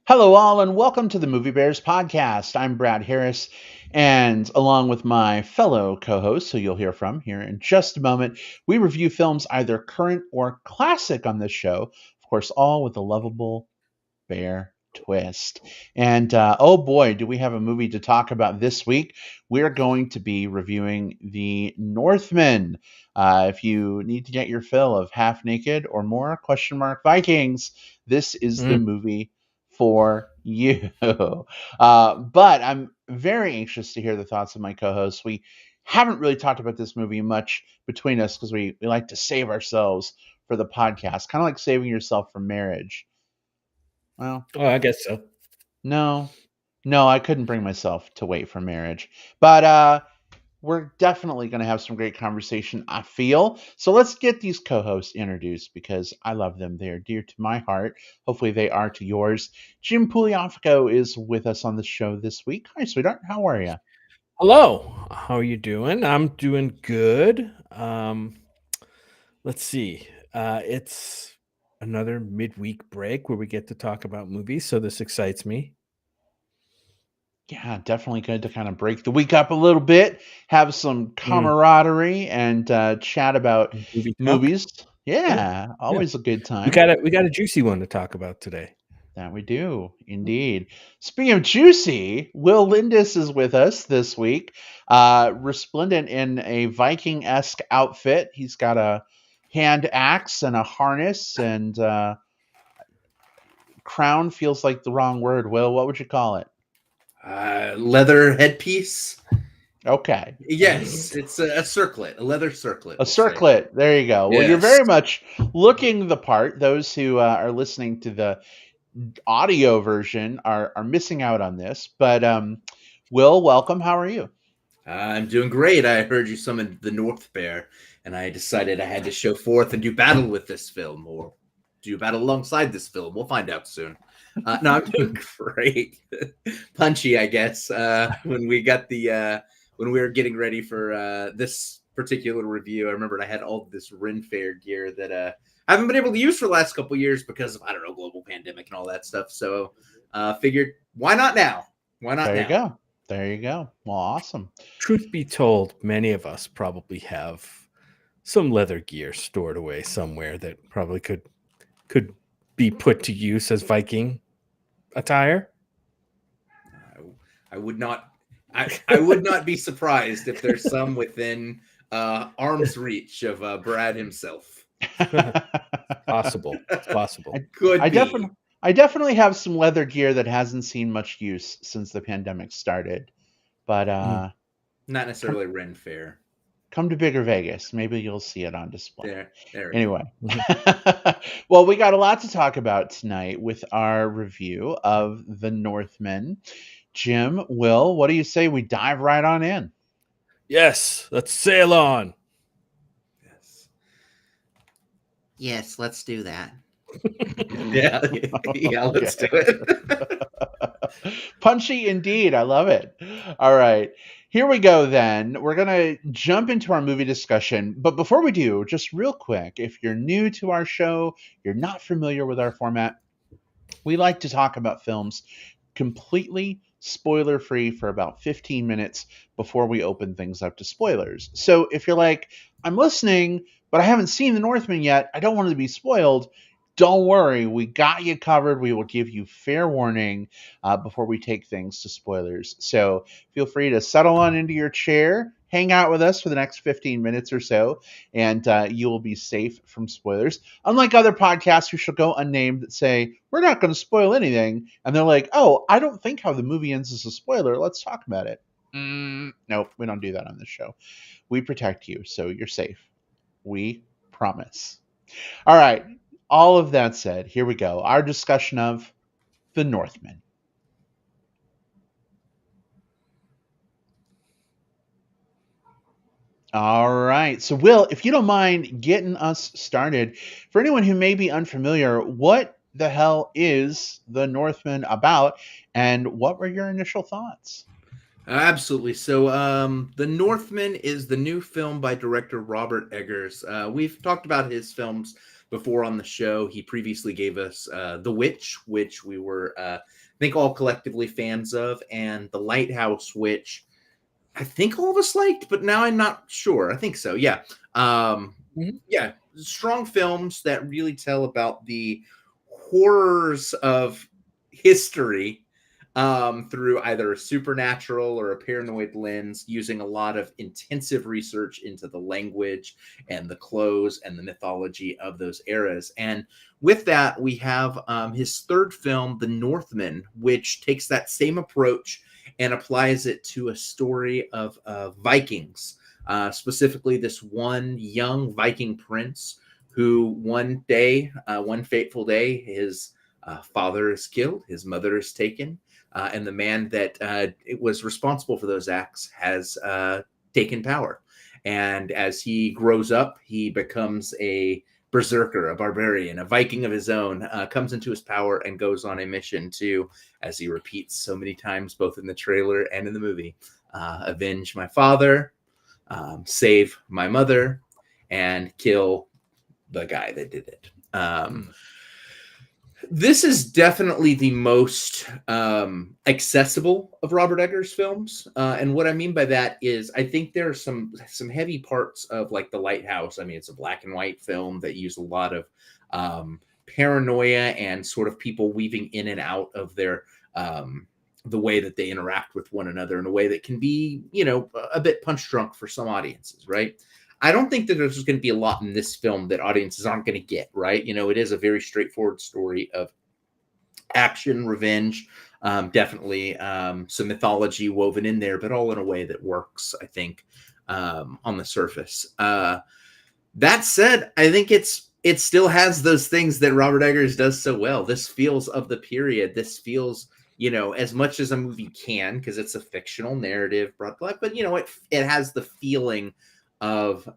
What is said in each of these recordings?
Hello, all, and welcome to the Movie Bears podcast. I'm Brad Harris, and along with my fellow co hosts, who you'll hear from here in just a moment, we review films either current or classic on this show. Of course, all with a lovable bear twist. And oh boy, do we have a movie to talk about this week. We're going to be reviewing The Northman. If you need to get your fill of half naked or more question mark Vikings, this is the Mm. movie for you. But I'm very anxious to hear the thoughts of my co-hosts. We haven't really talked about this movie much between us because we like to save ourselves for the podcast, kind of like saving yourself for marriage. Well, Oh, I guess so. no, no, I couldn't bring myself to wait for marriage. But we're definitely going to have some great conversation, I feel. So let's get these co hosts introduced because I love them. They are dear to my heart. Hopefully, they are to yours. Jim Pugliafico is with us on the show this week. Hi, sweetheart. How are you? Hello. How are you doing? I'm doing good. Let's see. It's another midweek break where we get to talk about movies, so this excites me. Yeah, definitely good to kind of break the week up a little bit, have some Mm. camaraderie, and chat about Movie talk. movies. Yeah. Yeah, Yeah. always a good We time. got a we got a juicy one to talk about today. That we do, indeed. Speaking of juicy, Will Lindis is with us this week, resplendent in a Viking-esque outfit. He's got a hand axe and a harness, and crown feels like the wrong word. Will, what would you call it? Leather headpiece. Okay, Yes, it's a circlet, a leather circlet. a We'll say. circlet. There you go. Well, you're Yes. very much looking the part. Those who are listening to the audio version are missing out on this, but Will, welcome. How are you? I'm doing great. I heard you summoned the North Bear, and I decided I had to show forth and do battle with this film, or do battle alongside this film. We'll find out soon. No, I'm doing great. Punchy, I guess. When we got when we were getting ready for this particular review, I remembered I had all this Ren Fair gear that I haven't been able to use for the last couple of years because of, I don't know, global pandemic and all that stuff. So figured, why not now? Why not There you now? go. There you go. Well, awesome. Truth be told, many of us probably have some leather gear stored away somewhere that probably could be put to use as Viking attire. I would not. I would not be surprised if there's some within arm's reach of Brad himself. Possible. It's possible. Could I be. definitely have some leather gear that hasn't seen much use since the pandemic started. But Not necessarily Ren Fair. come to Bigger Vegas. Maybe you'll see it on display. There. Anyway. Well, we got a lot to talk about tonight with our review of The Northman. Jim, Will, what do you say we dive right on in? Yes, let's sail on. Yes. Yes, let's do that. Yeah. Let's do it. Punchy indeed. I love it. All right. Here we go then. We're going to jump into our movie discussion. But before we do, just real quick, if you're new to our show, you're not familiar with our format, we like to talk about films completely spoiler free for about 15 minutes before we open things up to spoilers. So if you're like, I'm listening, but I haven't seen The Northman yet, I don't want to be spoiled. Don't worry, we got you covered. We will give you fair warning before we take things to spoilers. So feel free to settle on into your chair, hang out with us for the next 15 minutes or so, and you will be safe from spoilers. Unlike other podcasts who shall go unnamed that say, we're not going to spoil anything, and they're like, oh, I don't think how the movie ends is a spoiler. Let's talk about it. Nope, we don't do that on this show. We protect you, so you're safe. We promise. All right. All of that said, here we go. Our discussion of The Northman. All right. So, Will, if you don't mind getting us started, for anyone who may be unfamiliar, what the hell is The Northman about, and what were your initial thoughts? Absolutely. So, The Northman is the new film by director Robert Eggers. We've talked about his films before on the show. He previously gave us The Witch, which we were, I think, all collectively fans of, and The Lighthouse, which I think all of us liked, but now I'm not sure. I think so. Yeah. Yeah. Strong films that really tell about the horrors of history through either a supernatural or a paranoid lens, using a lot of intensive research into the language and the clothes and the mythology of those eras. And with that, we have his third film, The Northman, which takes that same approach and applies it to a story of Vikings, specifically this one young Viking prince who one day, one fateful day, his father is killed, his mother is taken, and the man that was responsible for those acts has taken power. And as he grows up, he becomes a berserker, a barbarian, a Viking of his own, comes into his power and goes on a mission to, as he repeats so many times, both in the trailer and in the movie, avenge my father, save my mother, and kill the guy that did it. This is definitely the most accessible of Robert Eggers' films, and what I mean by that is I think there are some heavy parts of, like, The Lighthouse. I mean, it's a black and white film that used a lot of paranoia and sort of people weaving in and out of their the way that they interact with one another in a way that can be, you know, a bit punch drunk for some audiences, right? I don't think that there's going to be a lot in this film that audiences aren't going to get, right? You know, it is a very straightforward story of action, revenge, definitely some mythology woven in there, but all in a way that works, I think, on the surface. That said, I think it still has those things that Robert Eggers does so well. This feels of the period. This feels, you know, as much as a movie can, because it's a fictional narrative brought to life, but, you know, it has the feeling of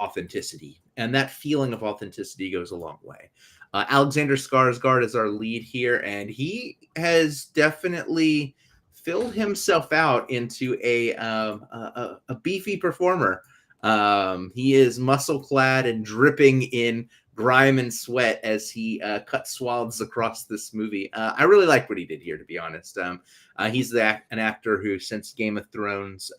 authenticity, and that feeling of authenticity goes a long way. Alexander Skarsgard is our lead here, and he has definitely filled himself out into a beefy performer. He is muscle clad and dripping in grime and sweat as he cut swaths across this movie. I really like what he did here, to be honest. He's an actor who, since Game of Thrones,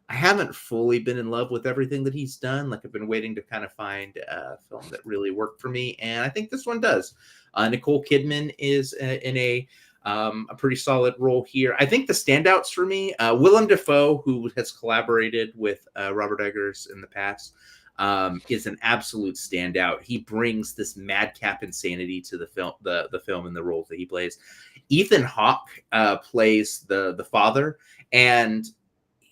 I haven't fully been in love with everything that he's done. Like, I've been waiting to kind of find a film that really worked for me, and I think this one does. Nicole Kidman is in a pretty solid role here. I think the standouts for me, Willem Dafoe, who has collaborated with Robert Eggers in the past, is an absolute standout. He brings this madcap insanity to the film, the film, and the roles that he plays. Ethan Hawke plays the father, and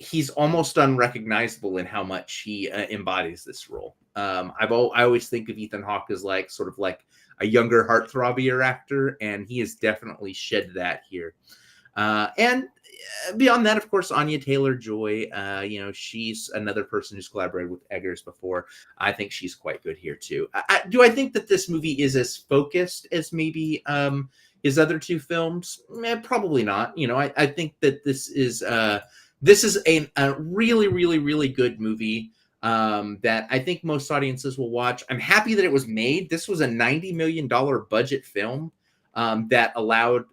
he's almost unrecognizable in how much he embodies this role. I always think of Ethan Hawke as like sort of like a younger, heartthrobbier actor, and he has definitely shed that here. And beyond that, of course, Anya Taylor-Joy, you know, she's another person who's collaborated with Eggers before. I think she's quite good here too. Do I think that this movie is as focused as maybe his other two films? Probably not. You know, I think that this is a really, really, really good movie that I think most audiences will watch. I'm happy that it was made. This was a $90 million budget film that allowed,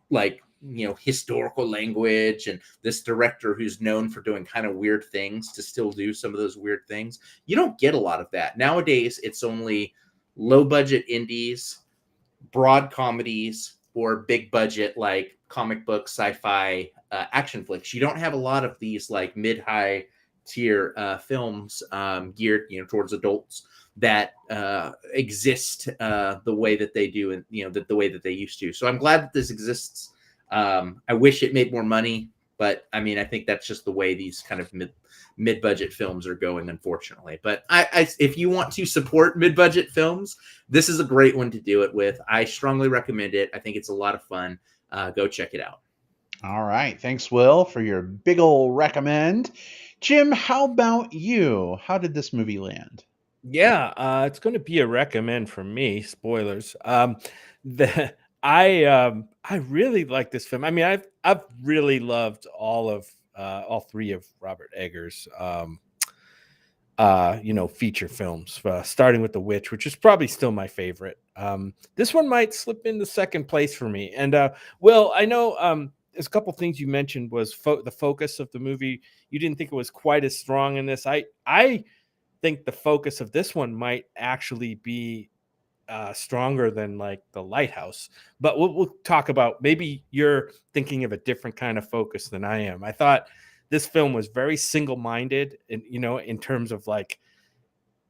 like, you know, historical language and this director who's known for doing kind of weird things to still do some of those weird things. You don't get a lot of that. Nowadays, it's only low budget indies, broad comedies, or big budget, like comic book, sci-fi, action flicks. You don't have a lot of these like mid-high tier films geared, you know, towards adults that exist the way that they do, and, you know, the way that they used to. So I'm glad that this exists. I wish it made more money, but I mean, I think that's just the way these kind of mid-budget films are going, unfortunately. But if you want to support mid-budget films, this is a great one to do it with. I strongly recommend it. I think it's a lot of fun. Go check it out. All right. Thanks, Will, for your big ol' recommend. Jim, how about you? How did this movie land? Yeah, it's going to be a recommend from me. Spoilers. I really like this film. I mean, I've really loved all three of Robert Eggers' feature films, starting with The Witch, which is probably still my favorite. This one might slip into second place for me. And Will, I know there's a couple things you mentioned was the focus of the movie. You didn't think it was quite as strong in this. I think the focus of this one might actually be stronger than like The Lighthouse, but we'll talk about, maybe you're thinking of a different kind of focus than I am. I thought this film was very single-minded, and in terms of like,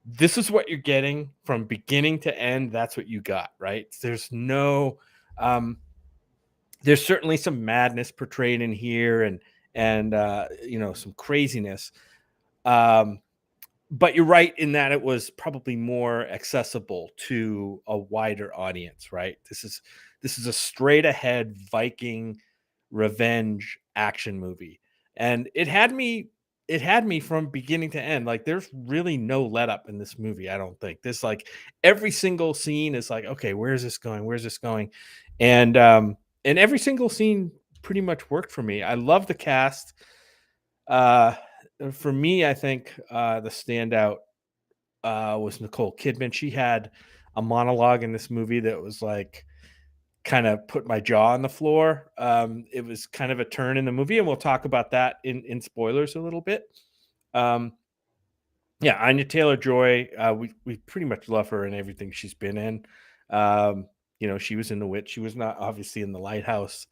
this is what you're getting from beginning to end. That's what you got, right? There's no there's certainly some madness portrayed in here, and some craziness, but you're right in that it was probably more accessible to a wider audience, right? This is a straight ahead Viking revenge action movie, and it had me from beginning to end. Like, there's really no let up in this movie. I don't think this, like, every single scene is like, okay, where's this going? Where's this going? And every single scene pretty much worked for me. I love the cast. For me, I think the standout was Nicole Kidman. She had a monologue in this movie that was like, kind of put my jaw on the floor. It was kind of a turn in the movie, and we'll talk about that in spoilers a little bit. Yeah, Anya Taylor-Joy, we pretty much love her in everything she's been in. She was in The Witch. She was not obviously in The Lighthouse.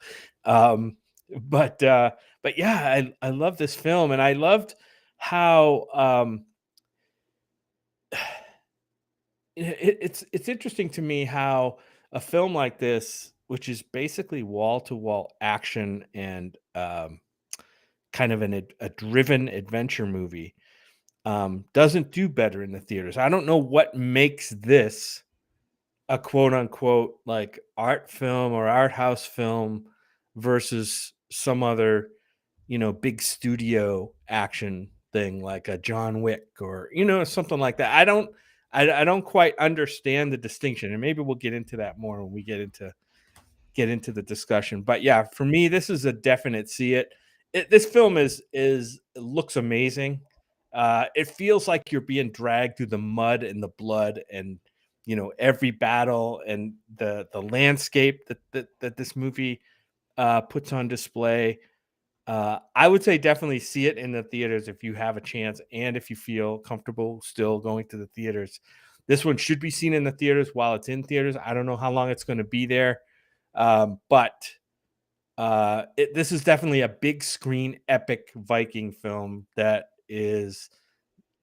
But yeah, I love this film, and I loved how it's interesting to me how a film like this, which is basically wall to wall action and kind of a driven adventure movie, doesn't do better in the theaters. I don't know what makes this a quote unquote like art film or art house film versus some other, big studio action thing like a John Wick or, something like that. I don't quite understand the distinction, and maybe we'll get into that more when we get into the discussion. But yeah, for me, this is a definite see it. This film looks amazing. It feels like you're being dragged through the mud and the blood, and every battle and the landscape that this movie puts on display. I would say definitely see it in the theaters if you have a chance, and if you feel comfortable still going to the theaters. This one should be seen in the theaters while it's in theaters. I don't know how long it's going to be there, but this is definitely a big screen epic Viking film that is,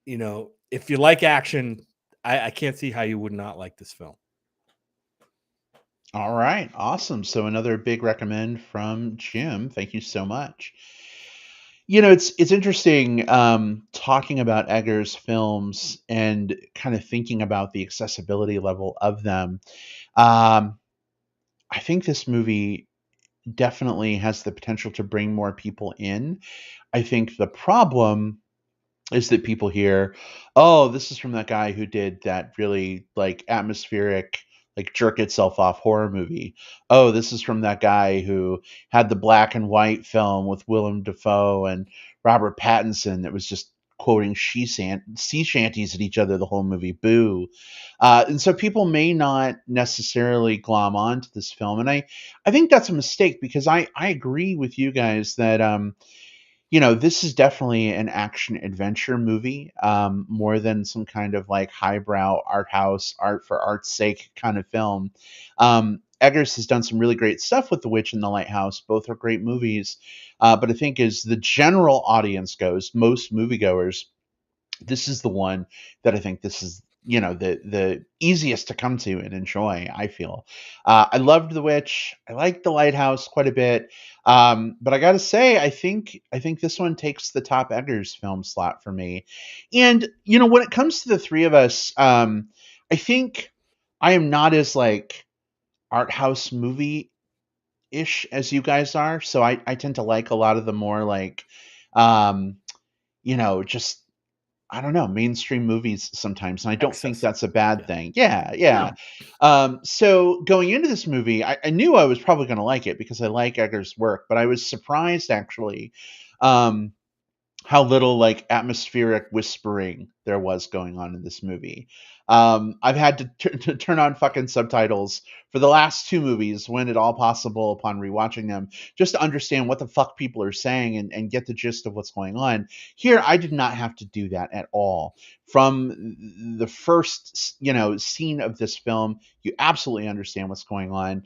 if you like action, I can't see how you would not like this film. All right, awesome. So another big recommend from Jim. Thank you so much. It's interesting talking about Eggers films and kind of thinking about the accessibility level of them. I think this movie definitely has the potential to bring more people in. I think the problem is that people hear, oh, this is from that guy who did that really like atmospheric, like jerk itself off horror movie. Oh, this is from that guy who had the black and white film with Willem Dafoe and Robert Pattinson that was just quoting sea shanties at each other the whole movie. Boo. And so people may not necessarily glom onto this film. And I think that's a mistake, because I agree with you guys that this is definitely an action adventure movie, more than some kind of like highbrow art house, art for art's sake kind of film. Eggers has done some really great stuff with The Witch and The Lighthouse. Both are great movies. But I think as the general audience goes, most moviegoers, this is the one that I think this is, the easiest to come to and enjoy, I feel. I loved The Witch. I liked The Lighthouse quite a bit. But I got to say, I think this one takes the top Eggers film slot for me. And, when it comes to the three of us, I think I am not as like art house movie ish as you guys are. So I tend to like a lot of the more like, just, I don't know, mainstream movies sometimes. And I don't think that's a bad thing. Yeah. So going into this movie, I knew I was probably going to like it because I like Eggers' work, but I was surprised actually how little like atmospheric whispering there was going on in this movie. I've had to turn on fucking subtitles for the last two movies when at all possible upon rewatching them, just to understand what the fuck people are saying and get the gist of what's going on. Here, I did not have to do that at all. From the first, scene of this film, you absolutely understand what's going on.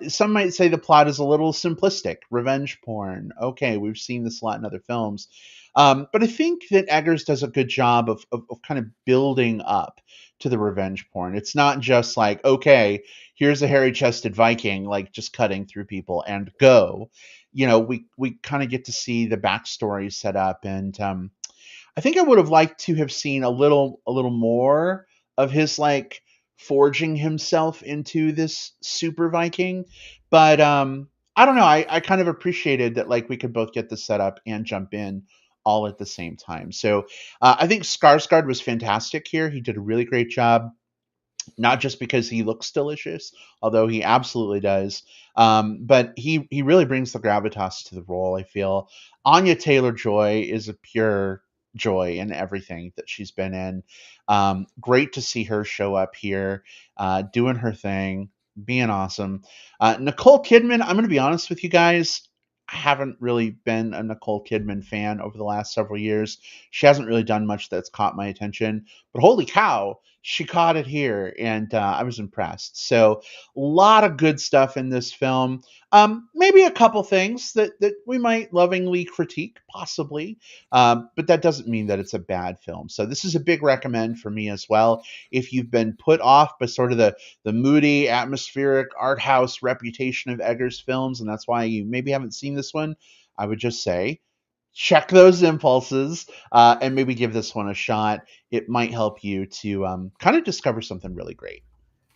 Some might say the plot is a little simplistic, revenge porn. Okay, we've seen this a lot in other films. But I think that Eggers does a good job of kind of building up to the revenge porn. It's not just like, okay, here's a hairy chested Viking, like just cutting through people and go. We kind of get to see the backstory set up, and I think I would have liked to have seen a little more of his like forging himself into this super Viking, but I don't know. I kind of appreciated that like we could both get this set up and jump in all at the same time. So I think Skarsgard was fantastic here. He did a really great job, not just because he looks delicious, although he absolutely does, but he really brings the gravitas to the role. I feel Anya Taylor-Joy is a pure joy in everything that she's been in. Great to see her show up here, doing her thing, being awesome. Nicole Kidman, I'm going to be honest with you guys. I haven't really been a Nicole Kidman fan over the last several years. She hasn't really done much that's caught my attention, but holy cow, she caught it here, and I was impressed. So, a lot of good stuff in this film. Maybe a couple things that we might lovingly critique, possibly, but that doesn't mean that it's a bad film. So, this is a big recommend for me as well. If you've been put off by sort of the moody, atmospheric, art house reputation of Eggers films, and that's why you maybe haven't seen this one, I would just say, check those impulses and maybe give this one a shot. It might help you to kind of discover something really great.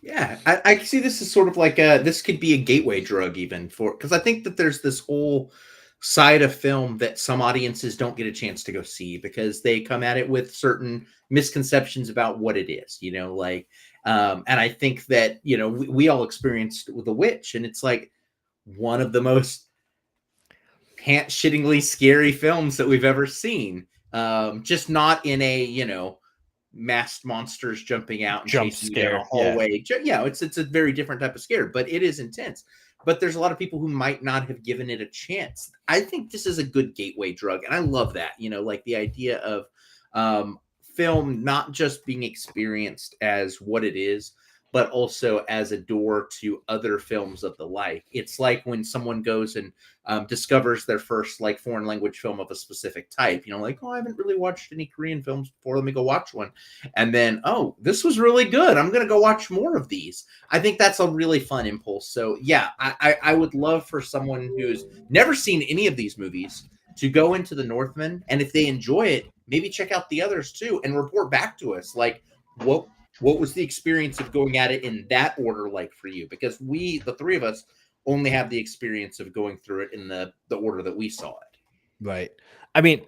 Yeah, I see this as sort of like this could be a gateway drug even for, because I think that there's this whole side of film that some audiences don't get a chance to go see because they come at it with certain misconceptions about what it is, and I think that, we all experienced with The Witch, and it's like one of the most pants-shittingly scary films that we've ever seen. Just not in a, masked monsters jumping out and Jump chasing you scare, down a hallway. Yeah, it's a very different type of scare, but it is intense. But there's a lot of people who might not have given it a chance. I think this is a good gateway drug, and I love that. Like the idea of film not just being experienced as what it is, but also as a door to other films of the like. It's like when someone goes and discovers their first like foreign language film of a specific type, like, oh, I haven't really watched any Korean films before. Let me go watch one. And then, oh, this was really good. I'm going to go watch more of these. I think that's a really fun impulse. So yeah, I would love for someone who's never seen any of these movies to go into the Northman. And if they enjoy it, maybe check out the others too and report back to us. Like, what was the experience of going at it in that order like for you? Because we, the three of us, only have the experience of going through it in the order that we saw it. Right. I mean,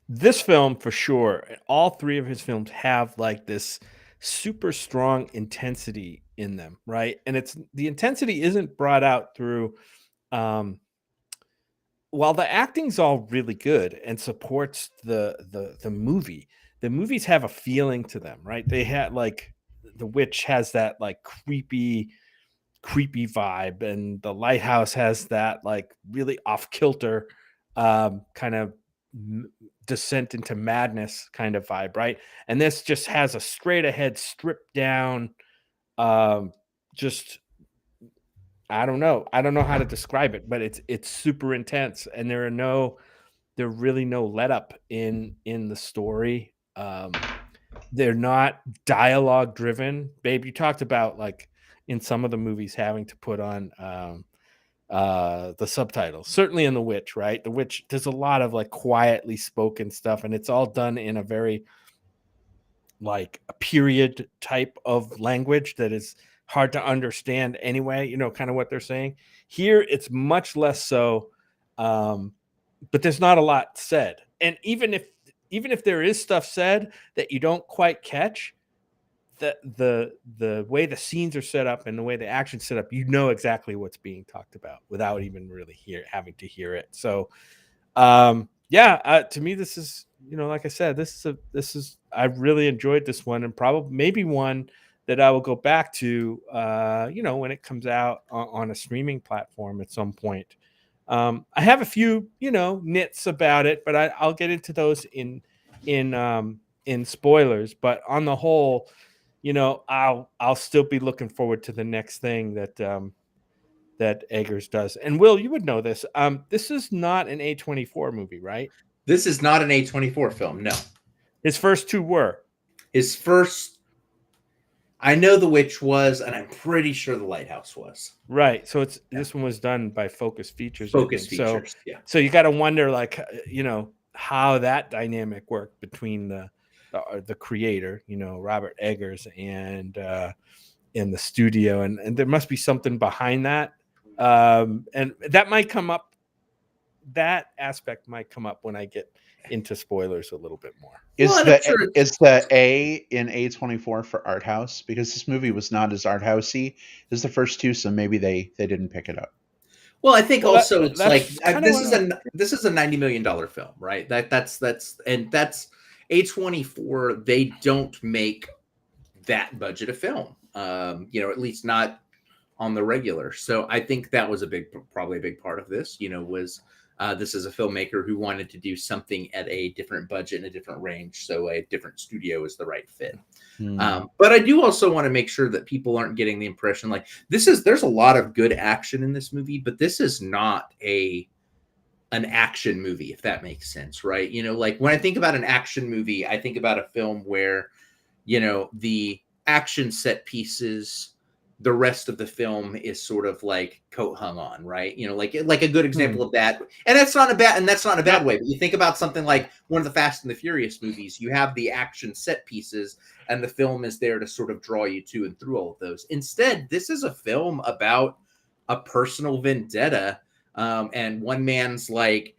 this film for sure, all three of his films have like this super strong intensity in them, right? And the intensity isn't brought out through while the acting's all really good and supports the movie, the movies have a feeling to them, right? They had like The Witch has that like creepy vibe, and The Lighthouse has that like really off kilter kind of descent into madness kind of vibe, right? And this just has a straight ahead, stripped down, just I don't know how to describe it, but it's super intense, and there really no let up in the story. They're not dialogue driven. Babe, you talked about like in some of the movies having to put on the subtitles. Certainly in The Witch, right? The Witch, there's a lot of like quietly spoken stuff, and it's all done in a very like a period type of language that is hard to understand anyway, kind of what they're saying. Here it's much less so, but there's not a lot said. And even if there is stuff said that you don't quite catch, the way the scenes are set up and the way the action's set up, exactly what's being talked about without even really having to hear it. So to me, this is like I said, this is I really enjoyed this one, and probably maybe one that I will go back to, when it comes out on a streaming platform at some point. I have a few, nits about it, but I'll get into those in spoilers. But on the whole, I'll still be looking forward to the next thing that Eggers does. And Will, you would know this. This is not an A24 movie, right? This is not an A24 film. No, His first two were. his first. I know The Witch was, and I'm pretty sure The Lighthouse was. Right. So this one was done by Focus Features. Focus Features. Yeah. So you got to wonder, like, how that dynamic worked between the creator, Robert Eggers, and in the studio, and there must be something behind that. And that might come up. That aspect might come up when I get into spoilers a little bit more. Is the A in A24 for art house? Because this movie was not as art housey as the first two, so maybe they didn't pick it up. Well, I think also it's like this is a $90 million film, right? That's A24. They don't make that budget of film, at least not on the regular. So I think that was probably a big part of this. Was this is a filmmaker who wanted to do something at a different budget and a different range, so a different studio is the right fit. But I do also want to make sure that people aren't getting the impression like there's a lot of good action in this movie, but this is not an action movie, if that makes sense, right? Like when I think about an action movie, I think about a film where, the action set pieces, the rest of the film is sort of like coat hung on, right? Like a good example of that. And that's not a bad way. But you think about something like one of the Fast and the Furious movies, you have the action set pieces and the film is there to sort of draw you to and through all of those. Instead, this is a film about a personal vendetta, and one man's like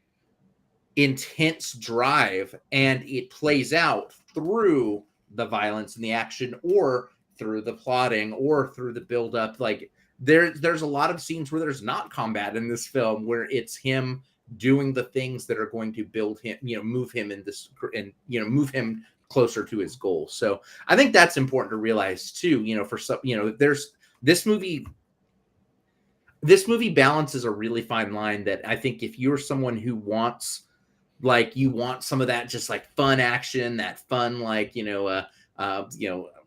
intense drive, and it plays out through the violence and the action, or through the plotting, or through the buildup. Like there's a lot of scenes where there's not combat in this film, where it's him doing the things that are going to build him, move him in this, and move him closer to his goal. So I think that's important to realize too. For some, there's this movie. This movie balances a really fine line that I think if you're someone who wants, like, you want some of that just like fun action, that fun, like,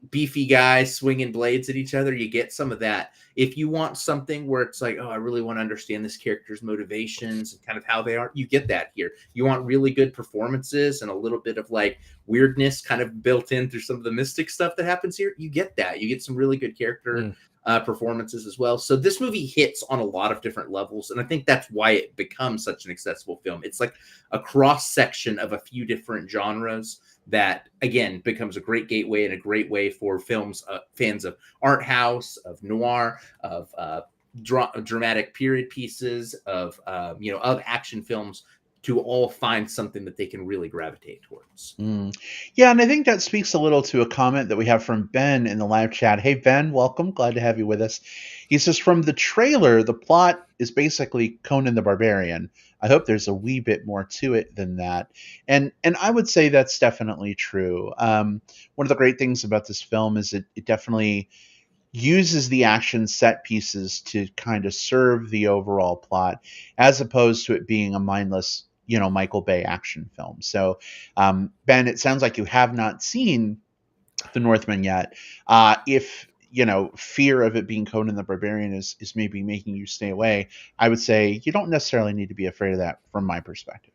beefy guys swinging blades at each other, you get some of that. If you want something where it's like, oh, I really want to understand this character's motivations and kind of how they are, you get that here. You want really good performances and a little bit of like weirdness kind of built in through some of the mystic stuff that happens here, you get that. You get some really good character performances as well. So this movie hits on a lot of different levels, and I think that's why it becomes such an accessible film. It's like a cross section of a few different genres that, again, becomes a great gateway and a great way for fans of art house, of noir, of dramatic period pieces, of action films, to all find something that they can really gravitate towards. Yeah, and I think that speaks a little to a comment that we have from Ben in the live chat. Hey, Ben, welcome. Glad to have you with us. He says, from the trailer, the plot is basically Conan the Barbarian. I hope there's a wee bit more to it than that. And I would say that's definitely true. One of the great things about this film is it definitely uses the action set pieces to kind of serve the overall plot, as opposed to it being a mindless, Michael Bay action film. So, Ben, it sounds like you have not seen The Northman yet. If fear of it being Conan the Barbarian is maybe making you stay away, I would say you don't necessarily need to be afraid of that from my perspective.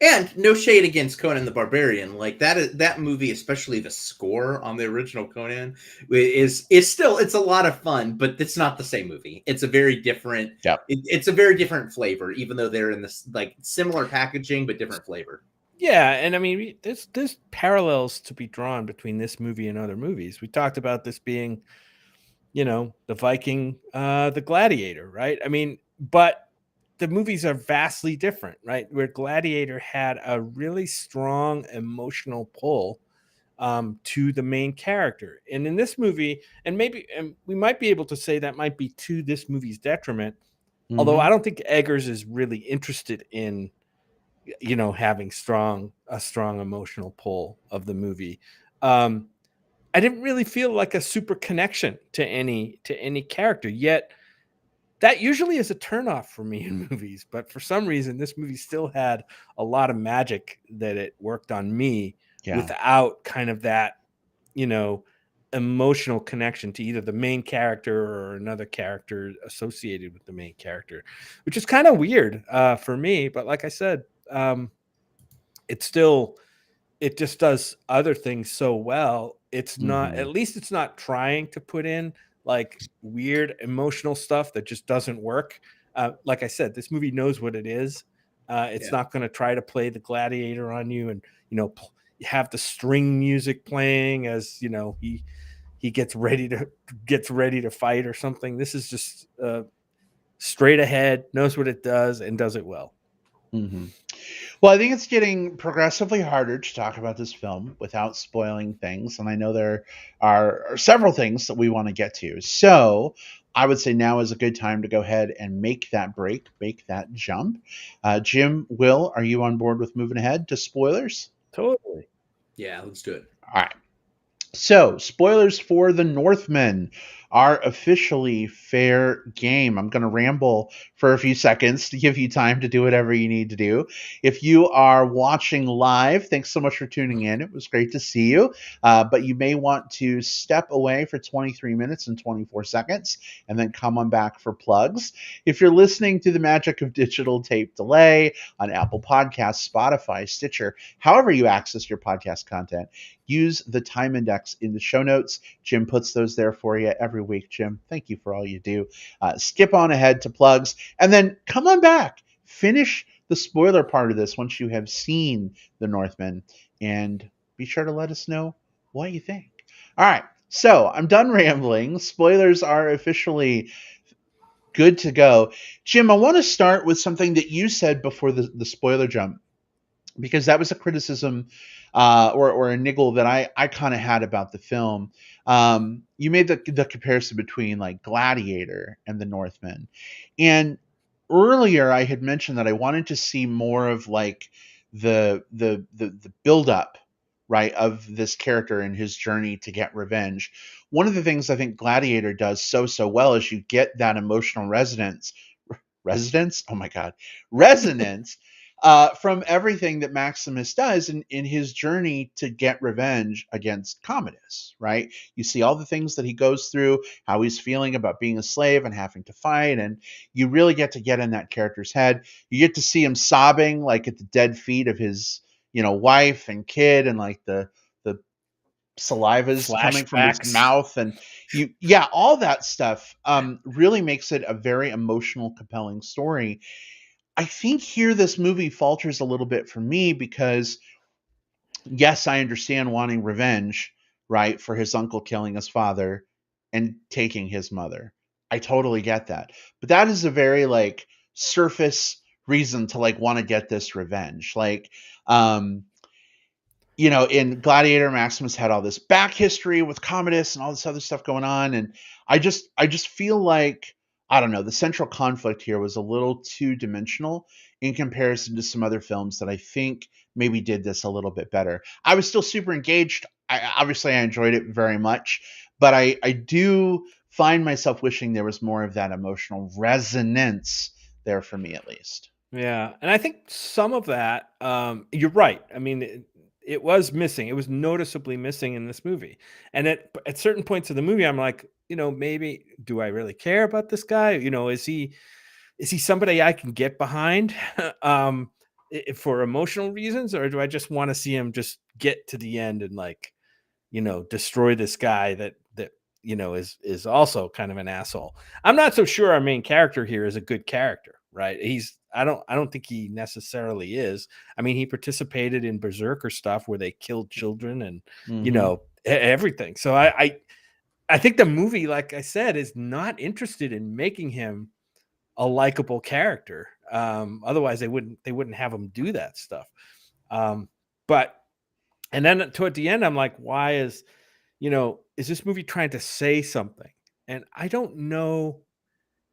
And no shade against Conan the Barbarian. Like that movie, especially the score on the original Conan, is still, it's a lot of fun, but it's not the same movie. It's a very different, it's a very different flavor, even though they're in this like similar packaging but different flavor. Yeah, and I mean, there's parallels to be drawn between this movie and other movies. We talked about this being, the Viking, the Gladiator, right? I mean, but the movies are vastly different, right? Where Gladiator had a really strong emotional pull to the main character, and in this movie, and we might be able to say that might be to this movie's detriment. Although I don't think Eggers is really interested in having a strong emotional pull of the movie. I didn't really feel like a super connection to any character, yet that usually is a turnoff for me in movies. But for some reason, this movie still had a lot of magic that it worked on me without kind of that, emotional connection to either the main character or another character associated with the main character, which is kind of weird for me. But like I said, it just does other things so well. It's not, at least it's not trying to put in like weird emotional stuff that just doesn't work. Like I said, this movie knows what it is. It's not going to try to play the gladiator on you and, have the string music playing as, he gets ready to fight or something. This is just straight ahead, knows what it does and does it well. Well, I think it's getting progressively harder to talk about this film without spoiling things. And I know there are several things that we want to get to. So I would say now is a good time to go ahead and make that break, make that jump. Jim, Will, are you on board with moving ahead to spoilers? Totally. Yeah, let's do it. All right. So, spoilers for The Northmen are officially fair game. I'm going to ramble for a few seconds to give you time to do whatever you need to do. If you are watching live, thanks so much for tuning in. It was great to see you. But you may want to step away for 23 minutes and 24 seconds and then come on back for plugs. If you're listening to the magic of digital tape delay on Apple Podcasts, Spotify, Stitcher, however you access your podcast content, use the time index in the show notes. Jim puts those there for you every week. Jim, thank you for all you do. Skip on ahead to plugs and then come on back. Finish the spoiler part of this once you have seen The Northman and be sure to let us know what you think. All right, so I'm done rambling. Spoilers are officially good to go. Jim, I want to start with something that you said before the spoiler jump, because that was a criticism or a niggle that I kind of had about the film. You made the comparison between like Gladiator and The Northman. And earlier I had mentioned that I wanted to see more of like the build up, right, of this character and his journey to get revenge. One of the things I think Gladiator does so well is you get that emotional resonance from everything that Maximus does in his journey to get revenge against Commodus, right? You see all the things that he goes through, how he's feeling about being a slave and having to fight, and you really get to get in that character's head. You get to see him sobbing like at the dead feet of his, wife and kid, and like the saliva's coming from his mouth, and all that stuff really makes it a very emotional, compelling story. I think here this movie falters a little bit for me because, yes, I understand wanting revenge, right, for his uncle killing his father and taking his mother. I totally get that. But that is a very like surface reason to like want to get this revenge. Like, in Gladiator, Maximus had all this back history with Commodus and all this other stuff going on, and I just feel like, I don't know, the central conflict here was a little too dimensional in comparison to some other films that I think maybe did this a little bit better. I was still super engaged. Obviously I enjoyed it very much, but I do find myself wishing there was more of that emotional resonance there for me, at least. Yeah, and I think some of that, you're right. I mean, it was missing. It was noticeably missing in this movie. And at certain points of the movie, I'm like, maybe do I really care about this guy? Is he somebody I can get behind for emotional reasons, or do I just want to see him just get to the end and like, destroy this guy that is also kind of an asshole? I'm not so sure our main character here is a good character, right? I don't think he necessarily is. I mean, he participated in Berserker stuff where they killed children and everything. So I think the movie, like I said, is not interested in making him a likable character. Otherwise they wouldn't have him do that stuff. But and then toward the end, I'm like, why is this movie trying to say something? And I don't know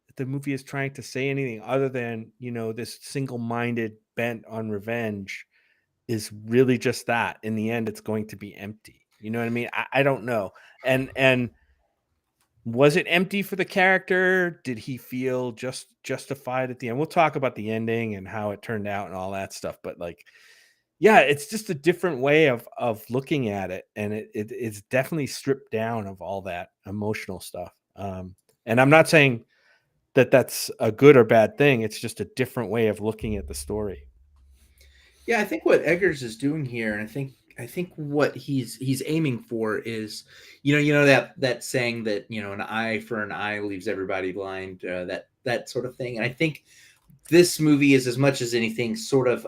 if the movie is trying to say anything other than, this single-minded bent on revenge is really just that. In the end, it's going to be empty. You know what I mean? I don't know. And was it empty for the character? Did he feel just justified at the end? We'll talk about the ending and how it turned out and all that stuff. But like, yeah, it's just a different way of looking at it, and it's definitely stripped down of all that emotional stuff. And I'm not saying that that's a good or bad thing. It's just a different way of looking at the story. Yeah, I think what Eggers is doing here, and I think what he's aiming for is, that saying that an eye for an eye leaves everybody blind, that sort of thing. And I think this movie is, as much as anything, sort of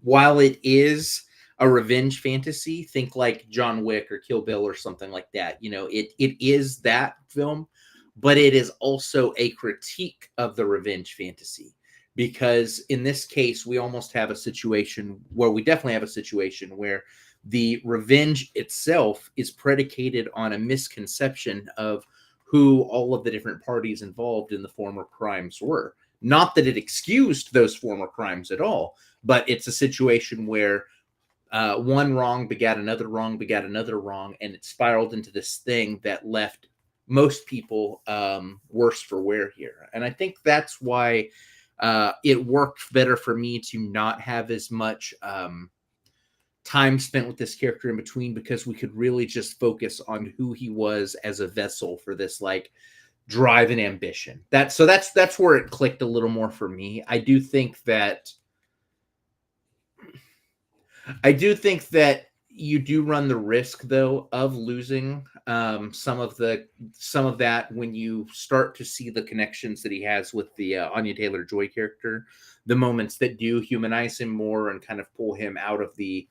while it is a revenge fantasy, think like John Wick or Kill Bill or something like that. It is that film, but it is also a critique of the revenge fantasy. Because in this case, we almost have a situation where we definitely have a situation where the revenge itself is predicated on a misconception of who all of the different parties involved in the former crimes were. Not that it excused those former crimes at all, but it's a situation where one wrong begat another wrong, and it spiraled into this thing that left most people worse for wear here. And I think that's why it worked better for me to not have as much time spent with this character in between, because we could really just focus on who he was as a vessel for this like drive and ambition. That's where it clicked a little more for me. I do think that you do run the risk, though, of losing some of that when you start to see the connections that he has with the Anya Taylor-Joy character, the moments that do humanize him more and kind of pull him out of the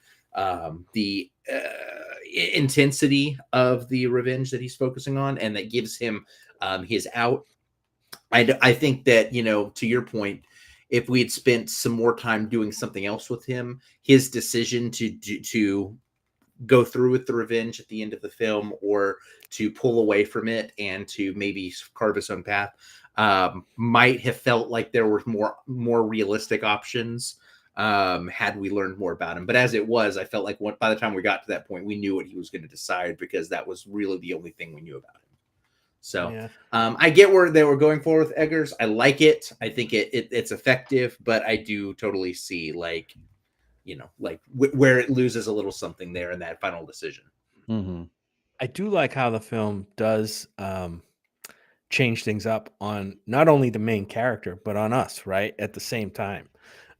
intensity of the revenge that he's focusing on, and that gives him his out. I think that, to your point, if we had spent some more time doing something else with him, his decision to go through with the revenge at the end of the film, or to pull away from it and to maybe carve his own path, might have felt like there were more realistic options had we learned more about him. But as it was, I felt like by the time we got to that point, we knew what he was going to decide, because that was really the only thing we knew about him. So Yeah. I get where they were going for with Eggers. I like it. I think it's effective, but I do totally see where it loses a little something there in that final decision. Mm-hmm. I do like how the film does change things up on not only the main character, but on us, right? At the same time.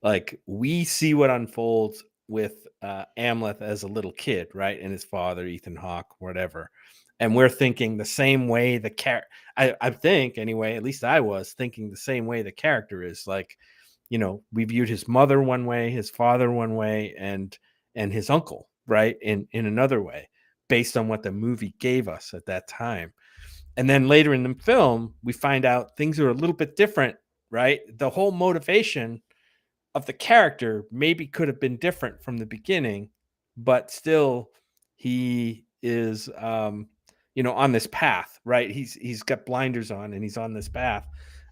Like, we see what unfolds with Amleth as a little kid, right? And his father, Ethan Hawke, whatever. And we're thinking the same way I think, anyway, at least I was thinking the same way the character is. Like, we viewed his mother one way, his father one way, and his uncle, right, in another way, based on what the movie gave us at that time. And then later in the film, we find out things are a little bit different, right? The whole motivation of the character maybe could have been different from the beginning, but still he is on this path, right? He's got blinders on and he's on this path,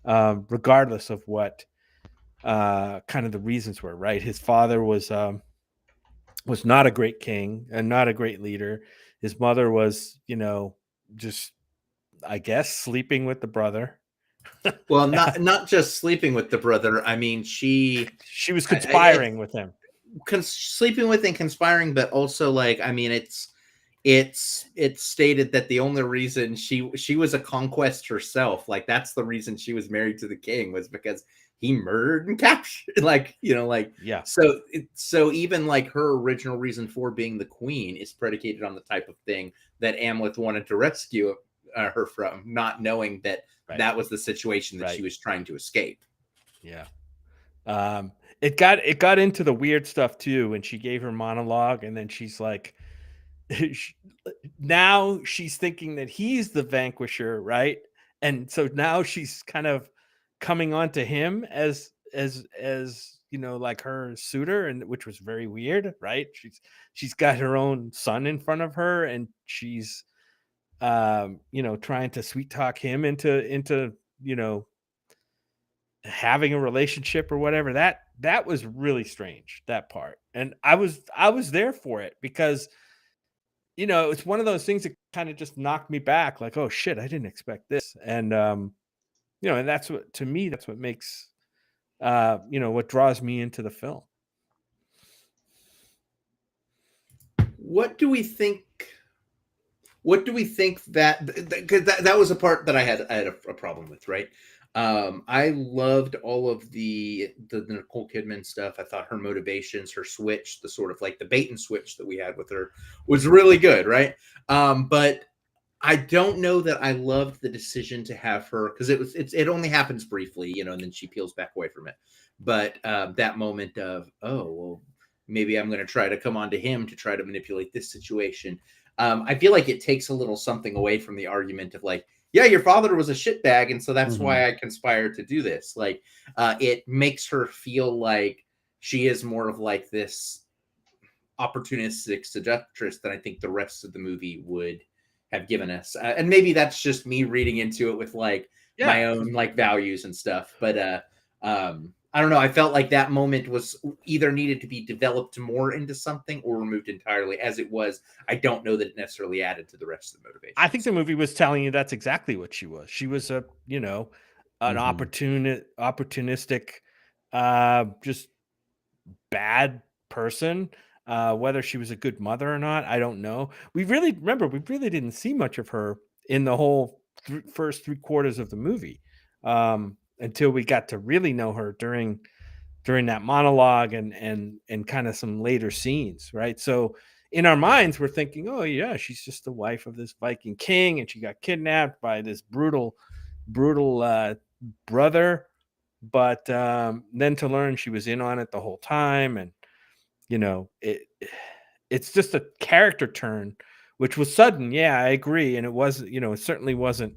regardless of what kind of the reasons were, right? His father was not a great king and not a great leader. His mother was, just, I guess, sleeping with the brother. Well, not just sleeping with the brother. I mean, she was conspiring with him. Sleeping with and conspiring, but also, like, I mean, it's stated that the only reason she was a conquest herself, like that's the reason she was married to the king, was because he murdered and captured, Yeah. So even like her original reason for being the queen is predicated on the type of thing that Amleth wanted to rescue her from, not knowing that that was the situation that she was trying to escape. Yeah. It got into the weird stuff too when she gave her monologue, and then she's like, now she's thinking that he's the vanquisher, right? And so now she's kind of coming on to him as like her suitor, and which was very weird, right? She's got her own son in front of her, and she's trying to sweet talk him into having a relationship or whatever, that was really strange, that part. And I was there for it because, it's one of those things that kind of just knocked me back, like, oh shit, I didn't expect this. And and that's what, to me, that's what makes what draws me into the film. What do we think? What do we think that was a part that I had a problem with, right? I loved all of the Nicole Kidman stuff. I thought her motivations, her switch, the sort of like the bait and switch that we had with her was really good, right? But I don't know that I loved the decision to have her, because it only happens briefly, and then she peels back away from it. But that moment of, oh well, maybe I'm going to try to come on to him to try to manipulate this situation. I feel like it takes a little something away from the argument of like, yeah, your father was a shitbag, and so that's why I conspired to do this. Like, it makes her feel like she is more of like this opportunistic seductress than I think the rest of the movie would have given us. And maybe that's just me reading into it with like my own like values and stuff. But I don't know. I felt like that moment was either needed to be developed more into something or removed entirely. As it was, I don't know that it necessarily added to the rest of the motivation. I think the movie was telling you that's exactly what she was. She was an opportunistic, just bad person. Whether she was a good mother or not, I don't know. We really didn't see much of her in the whole first 3/4 of the movie, until we got to really know her during that monologue and kind of some later scenes, right? So in our minds, we're thinking, oh yeah, she's just the wife of this Viking king, and she got kidnapped by this brutal brother. But then to learn she was in on it the whole time, and it's just a character turn, which was sudden. Yeah, I agree, and it was, it certainly wasn't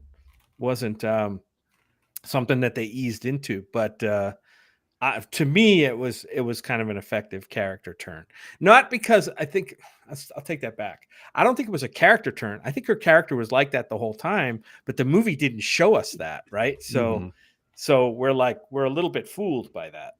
something that they eased into, but to me, it was kind of an effective character turn. Not because I think I'll take that back. I don't think it was a character turn. I think her character was like that the whole time, but the movie didn't show us that, right? So, so we're a little bit fooled by that.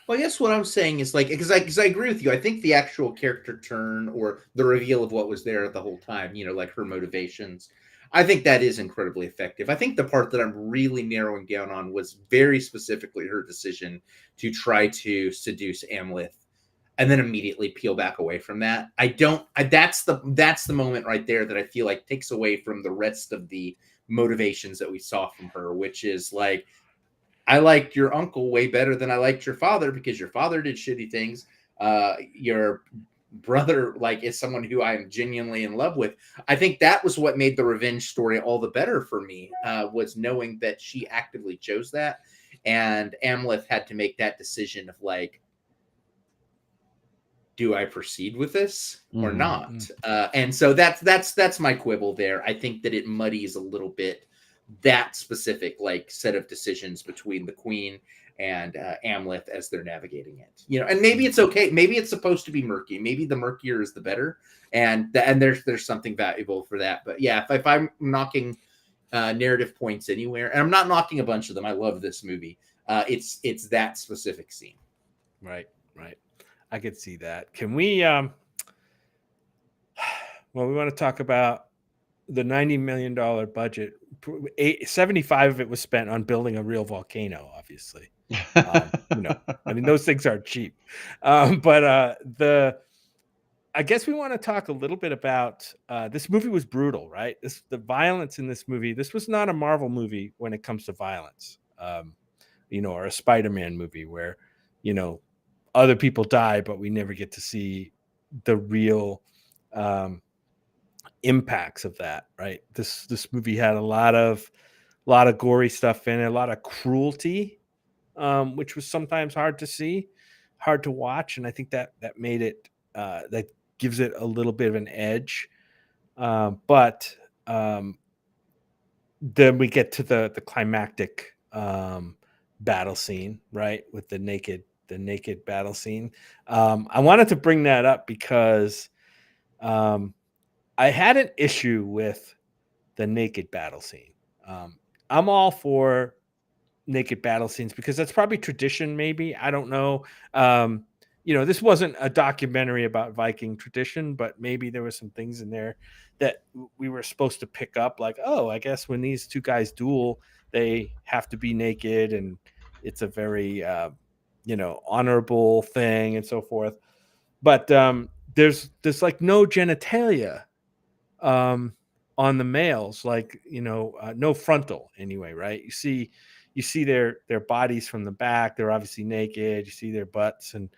Well, I guess what I'm saying is like, because I agree with you. I think the actual character turn or the reveal of what was there the whole time, like her motivations, I think that is incredibly effective. I think the part that I'm really narrowing down on was very specifically her decision to try to seduce Amleth and then immediately peel back away from that. That's the moment right there that I feel like takes away from the rest of the motivations that we saw from her, which is like, I liked your uncle way better than I liked your father because your father did shitty things. Your brother is someone who I am genuinely in love with. I think that was what made the revenge story all the better for me, was knowing that she actively chose that, and Amleth had to make that decision of like, do I proceed with this or not? And so that's my quibble there. I think that it muddies a little bit that specific set of decisions between the queen and Amleth as they're navigating it. And maybe it's okay. Maybe it's supposed to be murky. Maybe the murkier is the better. And there's something valuable for that. But yeah, if I'm knocking narrative points anywhere, and I'm not knocking a bunch of them, I love this movie. It's that specific scene. Right. I could see that. Can we? Well, we want to talk about the $90 million budget. 75 of it was spent on building a real volcano, obviously. I mean, those things aren't cheap. But I guess we want to talk a little bit about this movie was brutal, right? The violence in this movie. This was not a Marvel movie when it comes to violence, or a Spider-Man movie where, other people die, but we never get to see the real impacts of that, right? This movie had a lot of gory stuff in it, a lot of cruelty, which was sometimes hard to see, hard to watch, and I think that made it that gives it a little bit of an edge. But then we get to the climactic battle scene, right, with the naked battle scene. I wanted to bring that up because I had an issue with the naked battle scene. I'm all for naked battle scenes because that's probably tradition. Maybe I don't know. This wasn't a documentary about Viking tradition, but maybe there were some things in there that we were supposed to pick up. Like, oh, I guess when these two guys duel, they have to be naked, and it's a very honorable thing and so forth. But there's like no genitalia on the males, like no frontal anyway, right? You see their bodies from the back. They're obviously naked. You see their butts, and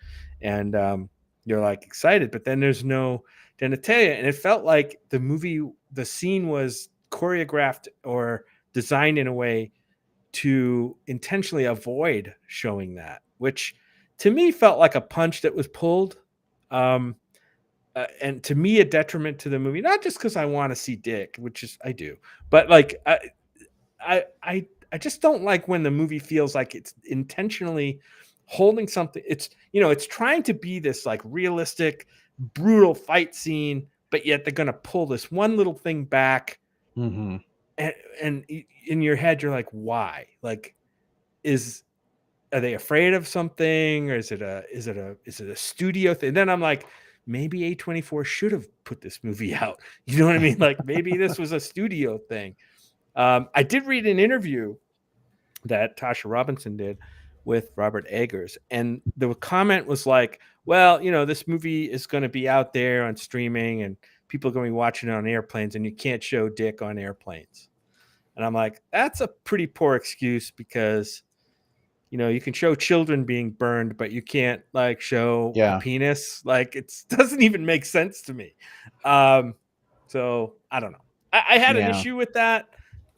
you're like excited, but then there's no genitalia, and it felt like the scene was choreographed or designed in a way to intentionally avoid showing that, which to me felt like a punch that was pulled. And to me, a detriment to the movie, not just because I want to see dick, which is I do, but like I just don't like when the movie feels like it's intentionally holding something. It's trying to be this like realistic, brutal fight scene, but yet they're gonna pull this one little thing back, Mm-hmm. and in your head you're like, why? Like, are they afraid of something, or is it a studio thing? And then I'm like, maybe A24 should have put this movie out. You know what I mean? Like maybe this was a studio thing. I did read an interview that Tasha Robinson did with Robert Eggers, and the comment was like, well, this movie is going to be out there on streaming and people are going to be watching it on airplanes, and you can't show dick on airplanes. And I'm like, that's a pretty poor excuse, because you can show children being burned, but you can't like show a penis. Like it doesn't even make sense to me. So I don't know. I had an issue with that,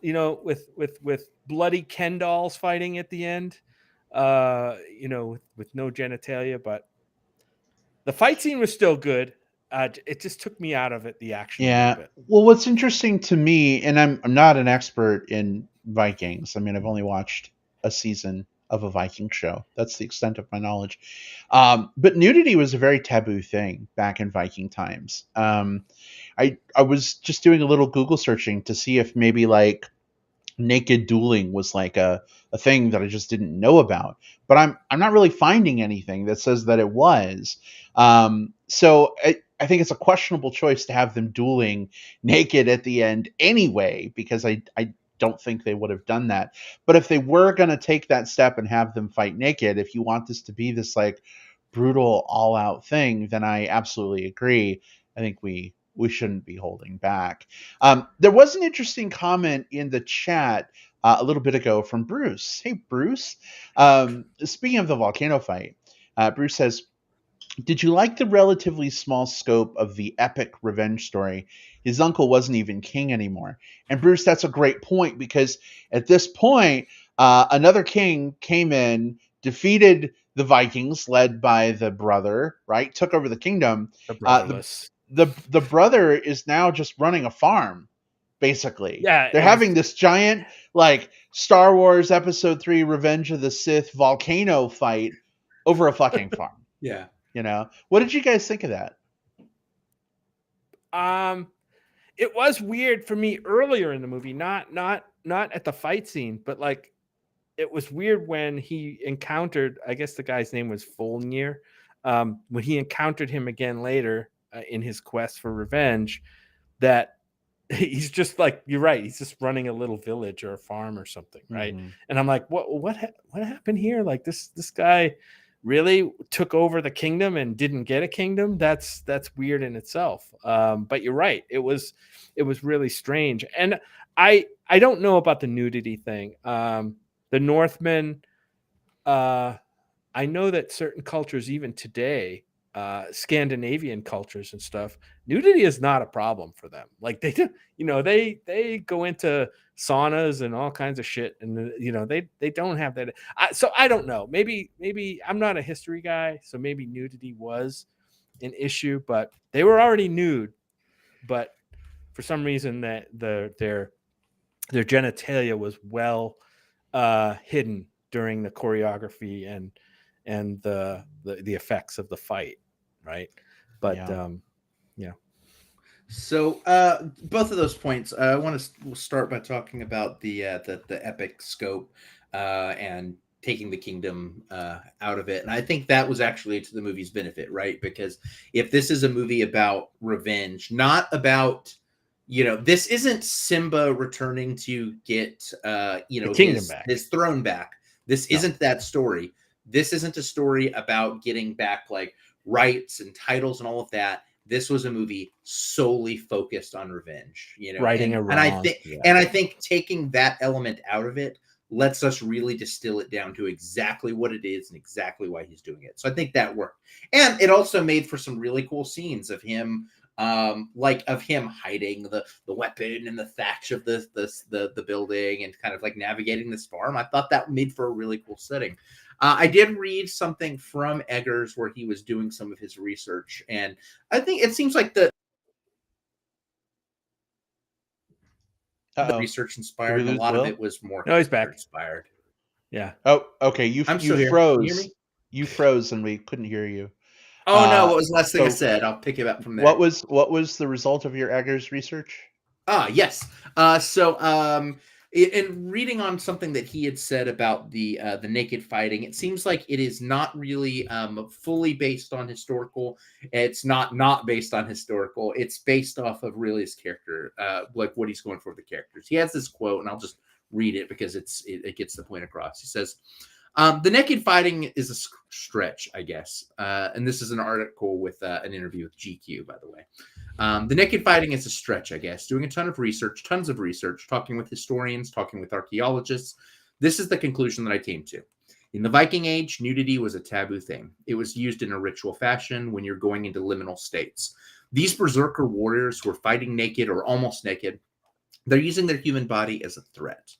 with bloody Ken dolls fighting at the end, with no genitalia, but the fight scene was still good. It just took me out of it, the action a little bit. Well, what's interesting to me, and I'm not an expert in Vikings. I mean, I've only watched a season of a Viking show. That's the extent of my knowledge. But nudity was a very taboo thing back in Viking times. I was just doing a little Google searching to see if maybe like naked dueling was like a thing that I just didn't know about. But I'm not really finding anything that says that it was. So I think it's a questionable choice to have them dueling naked at the end anyway, because I don't think they would have done that. But if they were going to take that step and have them fight naked, if you want this to be this like brutal all out thing, then I absolutely agree. I think we shouldn't be holding back. There was an interesting comment in the chat a little bit ago from Bruce. Hey, Bruce. Speaking of the volcano fight, Bruce says, did you like the relatively small scope of the epic revenge story? His uncle wasn't even king anymore. And Bruce, that's a great point, because at this point, another king came in, defeated the Vikings, led by the brother, right? Took over the kingdom. The brotherless. The brother is now just running a farm, basically. Yeah, they're having this giant like Star Wars Episode 3 Revenge of the Sith volcano fight over a fucking farm. Yeah. What did you guys think of that? It was weird for me earlier in the movie, not at the fight scene, but like it was weird when he encountered, I guess the guy's name was Folnir, when he encountered him again later in his quest for revenge, that he's just like, you're right, he's just running a little village or a farm or something, right? Mm-hmm. And I'm like, what happened here? Like this guy really took over the kingdom and didn't get a kingdom. That's weird in itself. But you're right, it was really strange. And I don't know about the nudity thing. The Northmen, I know that certain cultures, even today, Scandinavian cultures and stuff, nudity is not a problem for them. Like they do, they go into saunas and all kinds of shit, and they don't have that. So I don't know. Maybe I'm not a history guy, so maybe nudity was an issue, but they were already nude. But for some reason, that their genitalia was well hidden during the choreography and the effects of the fight, right? But yeah. So both of those points, I want to start by talking about the epic scope. and taking the kingdom out of it. And I think that was actually to the movie's benefit, right? Because if this is a movie about revenge, not about, this isn't Simba returning to get, his throne back. This isn't that story. This isn't a story about getting back like rights and titles and all of that. This was a movie solely focused on revenge, righting a wrong. And I think taking that element out of it lets us really distill it down to exactly what it is and exactly why he's doing it. So I think that worked. And it also made for some really cool scenes of him, of him hiding the weapon in the thatch of the building and kind of like navigating this farm. I thought that made for a really cool setting. I did read something from Eggers where he was doing some of his research, and I think it seems like the research inspired, and a lot of it was more he's back. Inspired. Yeah. Oh, okay. You still you here. froze. Can you hear me? You froze, and we couldn't hear you. Oh no! What was the last thing I said? I'll pick it up from there. What was the result of your Eggers research? Yes. In reading on something that he had said about the naked fighting, it seems like it is not really fully based on historical. It's not based on historical. It's based off of really his character, like what he's going for with the characters. He has this quote, and I'll just read it because it gets the point across. He says, the naked fighting is a stretch, I guess. And this is an article with an interview with GQ, by the way. The naked fighting is a stretch, I guess. Doing a tons of research, talking with historians, talking with archaeologists. This is the conclusion that I came to. In the Viking Age, nudity was a taboo thing. It was used in a ritual fashion when you're going into liminal states. These berserker warriors who are fighting naked or almost naked, they're using their human body as a threat.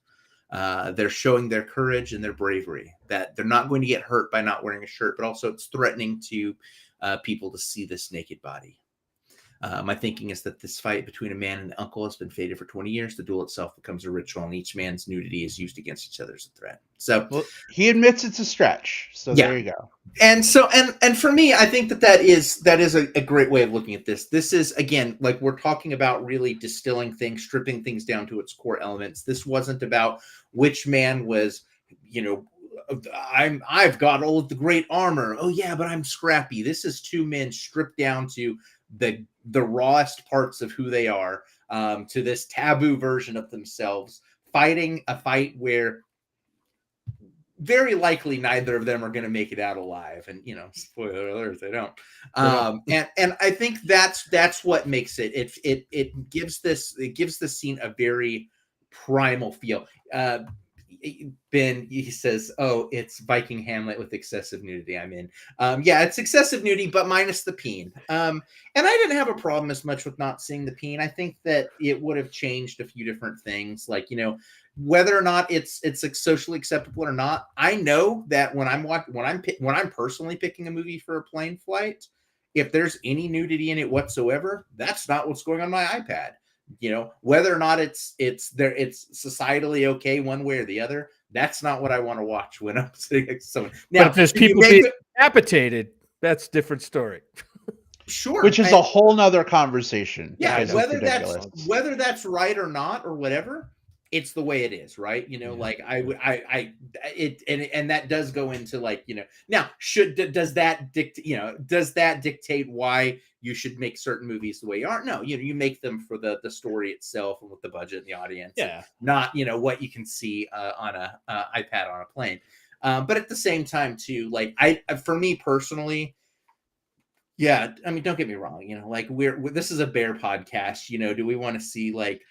They're showing their courage and their bravery, that they're not going to get hurt by not wearing a shirt, but also it's threatening to people to see this naked body. My thinking is that this fight between a man and an uncle has been fated for 20 years. The duel itself becomes a ritual, and each man's nudity is used against each other as a threat. So he admits it's a stretch. So there you go. And so, and for me, I think that is a great way of looking at this. This is, again, like we're talking about really distilling things, stripping things down to its core elements. This wasn't about which man was, I've got all of the great armor. Oh yeah, but I'm scrappy. This is two men stripped down to the rawest parts of who they are, to this taboo version of themselves, fighting a fight where very likely neither of them are going to make it out alive. And, spoiler alert, they don't. And I think that's what makes it. It gives the scene a very primal feel. Ben, he says, "Oh, it's Viking Hamlet with excessive nudity." I'm in. Yeah, it's excessive nudity, but minus the peen. And I didn't have a problem as much with not seeing the peen. I think that it would have changed a few different things, like whether or not it's like socially acceptable or not. I know that when I'm personally picking a movie for a plane flight, if there's any nudity in it whatsoever, that's not what's going on my iPad. Whether or not it's societally okay one way or the other, that's not what I want to watch when I'm sitting next to someone. Now, but if there's people being decapitated, that's a different story. Sure. Which is a whole nother conversation. Yeah, whether that's right or not or whatever, it's the way it is, right? Like and that does go into like, now does that dictate why you should make certain movies the way you are? No, you make them for the story itself and with the budget and the audience. Yeah. Not, what you can see on a iPad on a plane. But at the same time too, like for me personally, yeah, I mean, don't get me wrong, like this is a bear podcast, do we want to see like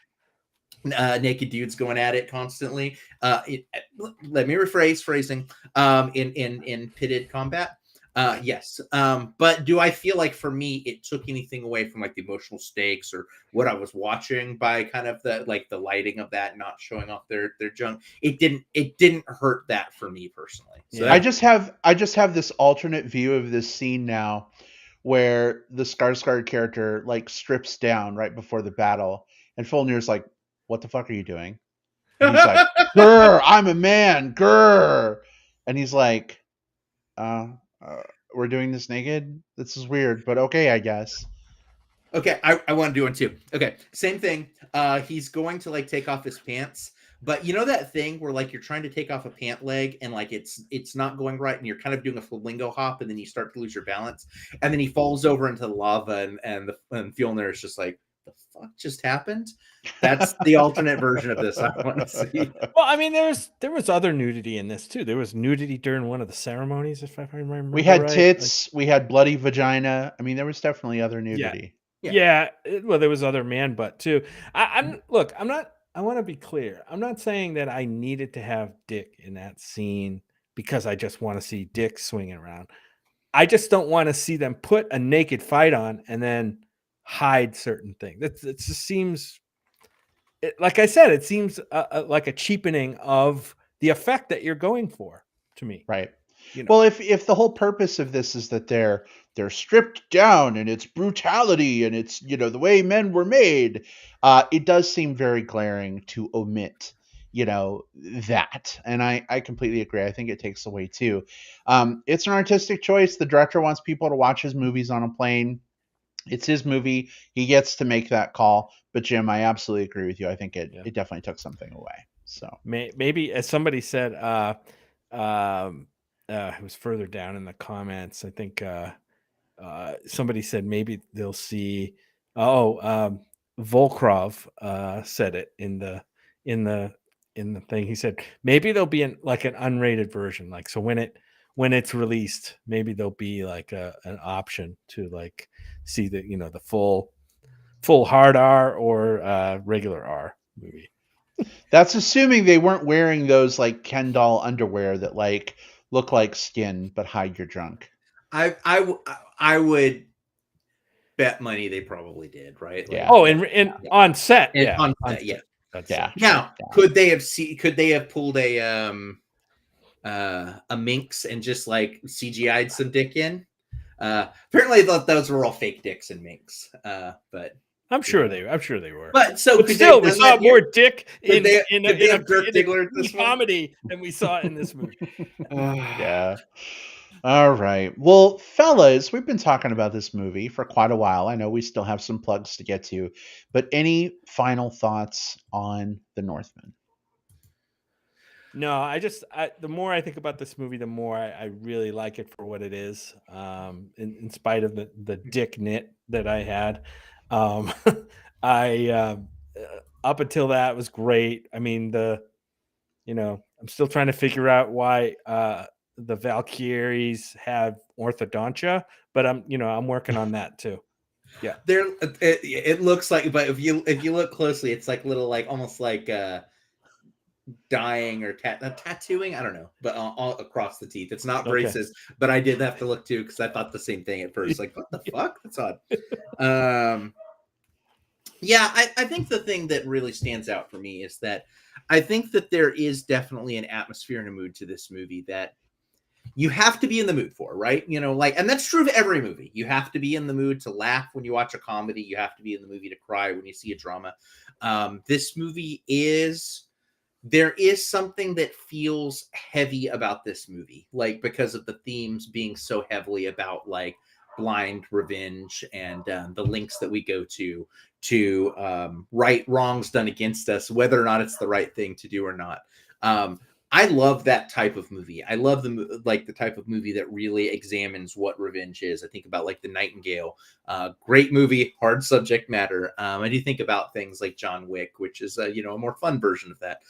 naked dudes going at it constantly? Let me rephrase phrasing. In pitted combat, yes. But do I feel like for me it took anything away from like the emotional stakes or what I was watching by kind of the lighting of that not showing off their junk? It didn't hurt that for me personally. So I just have this alternate view of this scene now, where the Skarsgard character like strips down right before the battle, and Fulnir's like, "What the fuck are you doing?" And he's like, "Grr, I'm a man, grr." And he's like, "We're doing this naked? This is weird, but okay, I guess." Okay, I want to do one too. Okay, same thing. He's going to like take off his pants, But you know that thing where like you're trying to take off a pant leg and like it's not going right, and you're kind of doing a flamingo hop, and then you start to lose your balance, and then he falls over into the lava, and Fjolnir is just like, the fuck just happened? That's the alternate version of this I want to see. Well, I mean, there was other nudity in this too. There was nudity during one of the ceremonies, if I remember. We had right. tits, we had bloody vagina. I mean, there was definitely other nudity. Yeah. Well, there was other man butt too. I'm not. I want to be clear. I'm not saying that I needed to have dick in that scene because I just want to see dick swinging around. I just don't want to see them put a naked fight on and then hide certain things. It just seems, like I said, it seems like a cheapening of the effect that you're going for to me. Right. You know. Well, if the whole purpose of this is that they're stripped down and it's brutality and it's, you know, the way men were made, it does seem very glaring to omit, you know, that. And I completely agree. I think it takes away too. It's an artistic choice. The director wants people to watch his movies on a plane. It's his movie. He gets to make that call. But Jim, I absolutely agree with you. I think it definitely took something away. So maybe, as somebody said, it was further down in the comments. I think somebody said maybe they'll see. Volkrov said it in the thing. He said maybe there'll be an unrated version. Like, so when it's released, maybe there'll be like an option to like see the, you know, the full hard R or regular R movie. That's assuming they weren't wearing those like Ken doll underwear that like look like skin but hide your junk. I would bet money they probably did, right? Yeah. On set. On set, yeah. Now, Yeah. could they have pulled a minx and just like CGI'd some dick in? Apparently those were all fake dicks and minx. But I'm sure they were. But still, we saw more dick in a comedy than we saw in this movie. Yeah. All right. Well, fellas, we've been talking about this movie for quite a while. I know we still have some plugs to get to, but any final thoughts on The Northman? No, the more I think about this movie, the more I really like it for what it is. In spite of the dick knit that I had, I up until that was great. I mean, I'm still trying to figure out why the Valkyries have orthodontia, but I'm working on that too. Yeah, it looks like, but if you look closely, it's like little, like almost like dyeing or tattooing. I don't know, but all across the teeth. It's not braces, but I did have to look too because I thought the same thing at first. Like, what the fuck? That's odd. Yeah, I think the thing that really stands out for me is that I think that there is definitely an atmosphere and a mood to this movie that you have to be in the mood for, right? You know, like, and that's true of every movie. You have to be in the mood to laugh when you watch a comedy. You have to be in the movie to cry when you see a drama. This movie there is something that feels heavy about this movie, like because of the themes being so heavily about like blind revenge and the links that we go to right wrongs done against us, whether or not it's the right thing to do or not. I love that type of movie. I love the type of movie that really examines what revenge is. I think about like The Nightingale, great movie, hard subject matter. I do think about things like John Wick, which is a more fun version of that.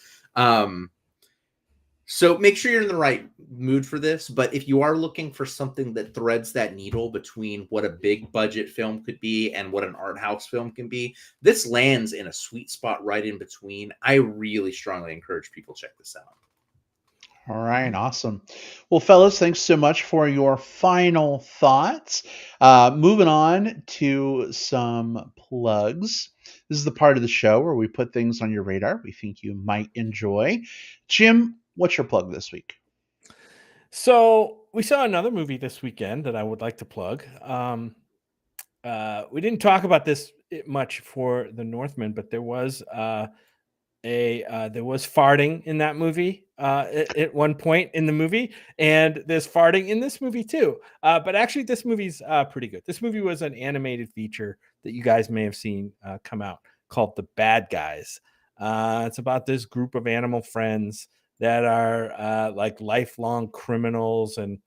So make sure you're in the right mood for this. But if you are looking for something that threads that needle between what a big budget film could be and what an art house film can be, this lands in a sweet spot right in between. I really strongly encourage people to check this out. All right, awesome. Well, fellas, thanks so much for your final thoughts. Moving on to some plugs. This is the part of the show where we put things on your radar we think you might enjoy. Jim, what's your plug this week? So we saw another movie this weekend that I would like to plug. We didn't talk about this much for The Northman, but there was farting in that movie at one point in the movie, and there's farting in this movie too. But actually, this movie's pretty good. This movie was an animated feature that you guys may have seen come out called The Bad Guys. It's about this group of animal friends that are like lifelong criminals and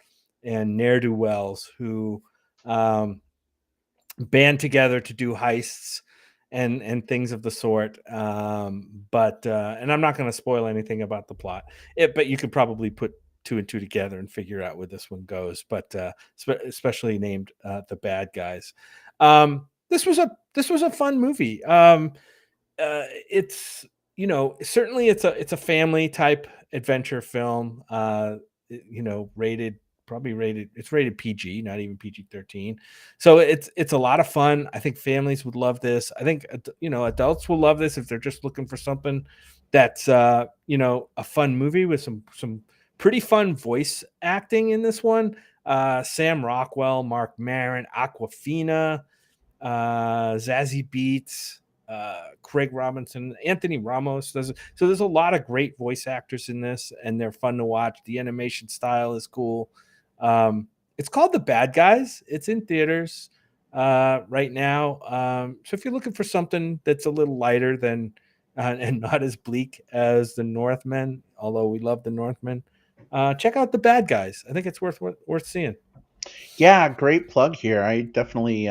ne'er-do-wells who band together to do heists and things of the sort. But and I'm not going to spoil anything about the plot. But you could probably put two and two together and figure out where this one goes. But especially named The Bad Guys. This was a fun movie. It's certainly it's a family type adventure film. It's rated PG, not even PG-13. So it's a lot of fun. I think families would love this. I think adults will love this if they're just looking for something that's a fun movie with some pretty fun voice acting in this one. Sam Rockwell, Mark Maron, Aquafina, Zazie Beetz, Craig Robinson, Anthony Ramos. So there's a lot of great voice actors in this, and they're fun to watch. The animation style is cool. It's called The Bad Guys. It's in theaters right now. So if you're looking for something that's a little lighter than and not as bleak as the Northmen, although we love the Northmen, check out The Bad Guys. I think it's worth seeing. Yeah, great plug here. I definitely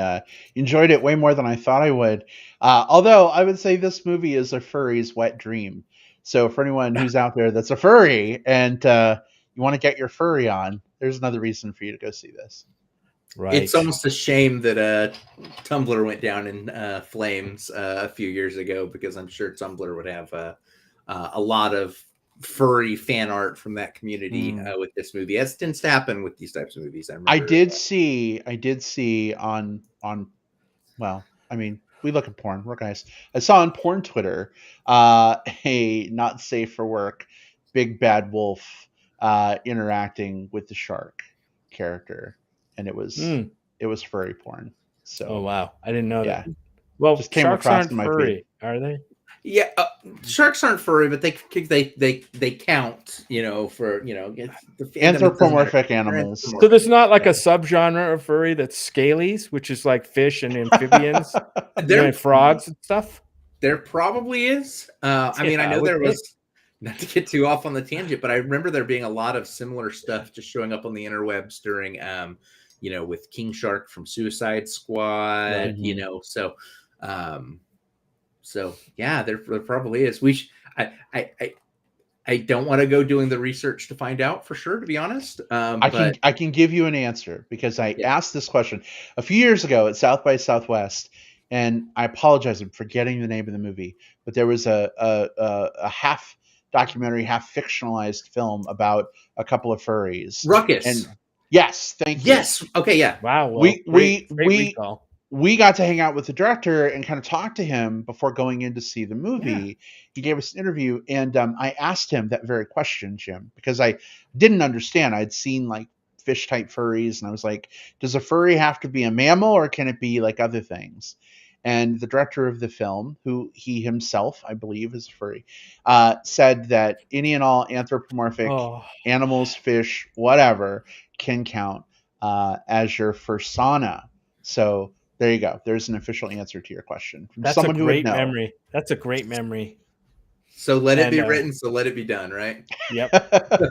enjoyed it way more than I thought I would. Although I would say this movie is a furry's wet dream. So for anyone who's out there that's a furry and you want to get your furry on, there's another reason for you to go see this. Right. It's almost a shame that Tumblr went down in flames a few years ago, because I'm sure Tumblr would have a lot of furry fan art from that community with this movie, as tends to happen with these types of movies. I did see on well, I mean, we look at porn, we're guys. I saw on porn Twitter a not safe for work big bad wolf interacting with the shark character, and it was furry porn. So oh wow, I didn't know that. Well, just came sharks across aren't my furry, feed. are they? Yeah, sharks aren't furry, but they count, for Anthropomorphic animals. So there's not like a subgenre of furry that's scalies, which is like fish and amphibians, and frogs and stuff. There probably is. I mean, I know there was, not to get too off on the tangent, but I remember there being a lot of similar stuff just showing up on the interwebs during, with King Shark from Suicide Squad, so. So yeah, there probably is. I don't want to go doing the research to find out for sure, to be honest. I can give you an answer, because I asked this question a few years ago at South by Southwest, and I apologize, I'm forgetting the name of the movie, but there was a half documentary, half fictionalized film about a couple of furries. Ruckus. And yes, thank you. Yes. Okay. Yeah. Wow. Well, great recall. We got to hang out with the director and kind of talk to him before going in to see the movie. Yeah. He gave us an interview, and I asked him that very question, Jim, because I didn't understand. I'd seen like fish type furries, and I was like, does a furry have to be a mammal, or can it be like other things? And the director of the film, who he himself, I believe, is a furry, said that any and all anthropomorphic animals, fish, whatever, can count as your fursona. So there you go. There's an official answer to your question from That's someone a great who would know. memory. That's a great memory. So let it be written. So let it be done. Right. Yep.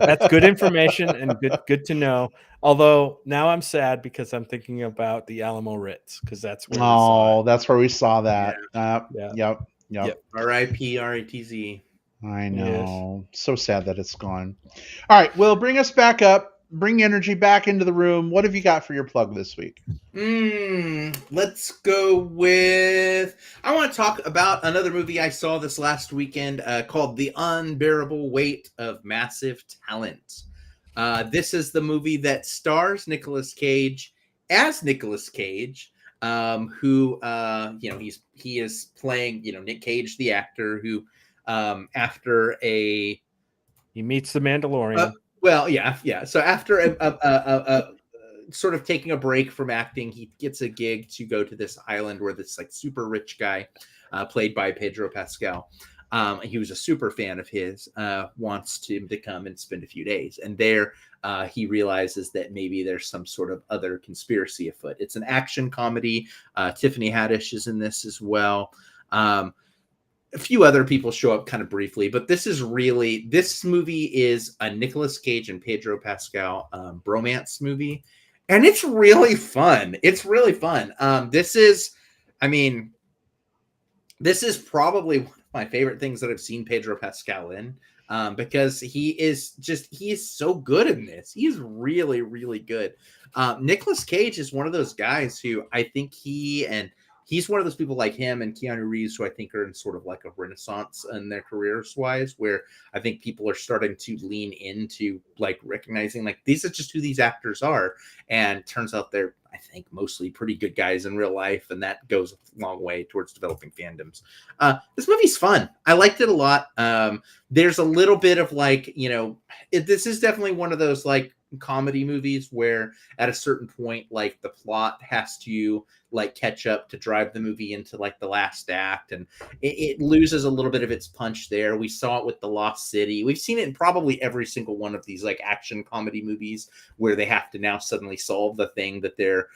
That's good information and good to know. Although now I'm sad because I'm thinking about the Alamo Ritz, because that's where we saw it. That's where we saw that. Yeah. Yep. R.I.P. R.A.T.Z. I know. Yes. So sad that it's gone. All right. Well, bring us back up. Bring energy back into the room. What have you got for your plug this week? Let's go with... I want to talk about another movie I saw this last weekend called The Unbearable Weight of Massive Talent. This is the movie that stars Nicolas Cage as Nicolas Cage, who, he is playing, Nick Cage, the actor, who after he meets the Mandalorian. Well, yeah. So after a sort of taking a break from acting, he gets a gig to go to this island where this like super rich guy, played by Pedro Pascal, he was a super fan of his, wants him to come and spend a few days. And there he realizes that maybe there's some sort of other conspiracy afoot. It's an action comedy. Tiffany Haddish is in this as well. A few other people show up kind of briefly, but this movie is a Nicolas Cage and Pedro Pascal bromance movie, and it's really fun. It's really fun. I mean, this is probably one of my favorite things that I've seen Pedro Pascal in, because he is so good in this. He's really, really good. Nicolas Cage is one of those guys who I think he's one of those people like him and Keanu Reeves who I think are in sort of like a renaissance in their careers wise, where I think people are starting to lean into like recognizing like these are just who these actors are. And turns out they're, I think, mostly pretty good guys in real life. And that goes a long way towards developing fandoms. This movie's fun. I liked it a lot. There's a little bit of like, this is definitely one of those like comedy movies where at a certain point, like the plot has to like catch up to drive the movie into like the last act, and it loses a little bit of its punch there. We saw it with The Lost City. We've seen it in probably every single one of these like action comedy movies where they have to now suddenly solve the thing that they're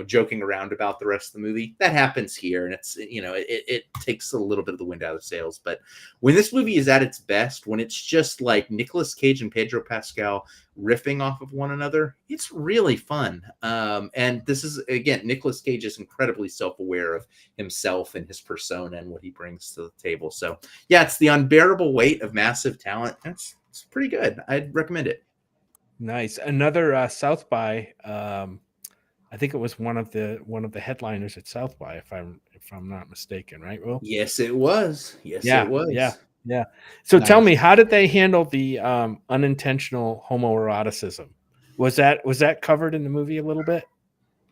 joking around about the rest of the movie. That happens here, and it's it takes a little bit of the wind out of the sails. But when this movie is at its best, when it's just like Nicolas Cage and Pedro Pascal riffing off of one another, it's really fun. And this is, again, Nicolas Cage is incredibly self-aware of himself and his persona and what he brings to the table. So yeah, it's the unbearable weight of massive talent. It's pretty good. I'd recommend it. Nice. Another South by. I think it was one of the headliners at South by, if I'm not mistaken, right, Will? Yes, it was. It was. Yeah. So Nice. Tell me, how did they handle the unintentional homoeroticism? Was that covered in the movie a little bit?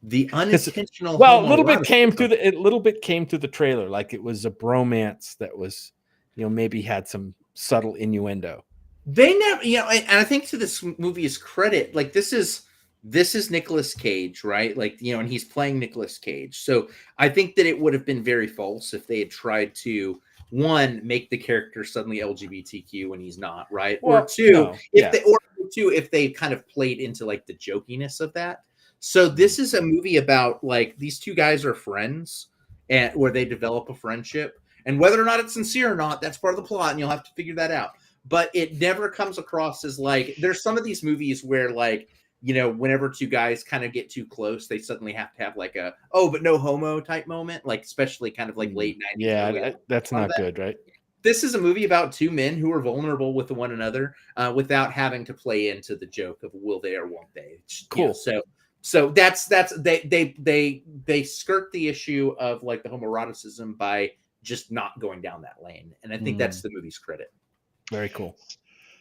The unintentional. Well, a little bit came through the trailer, like it was a bromance that was, maybe had some subtle innuendo. They never, and I think to this movie's credit, like this is Nicolas Cage, right? Like, and he's playing Nicolas Cage. So I think that it would have been very false if they had tried to, one, make the character suddenly LGBTQ when he's not, right? Well, or two, no, if they kind of played into like the jokiness of that. So this is a movie about like these two guys are friends, and where they develop a friendship, and whether or not it's sincere or not, that's part of the plot, and you'll have to figure that out. But it never comes across as like, there's some of these movies where like, whenever two guys kind of get too close, they suddenly have to have like a, oh, but no homo type moment, like especially kind of like late 90s. Yeah, that's not good, right? This is a movie about two men who are vulnerable with one another, without having to play into the joke of will they or won't they. Cool. So that's they skirt the issue of like the homoeroticism by just not going down that lane, and I think that's the movie's credit. Very cool.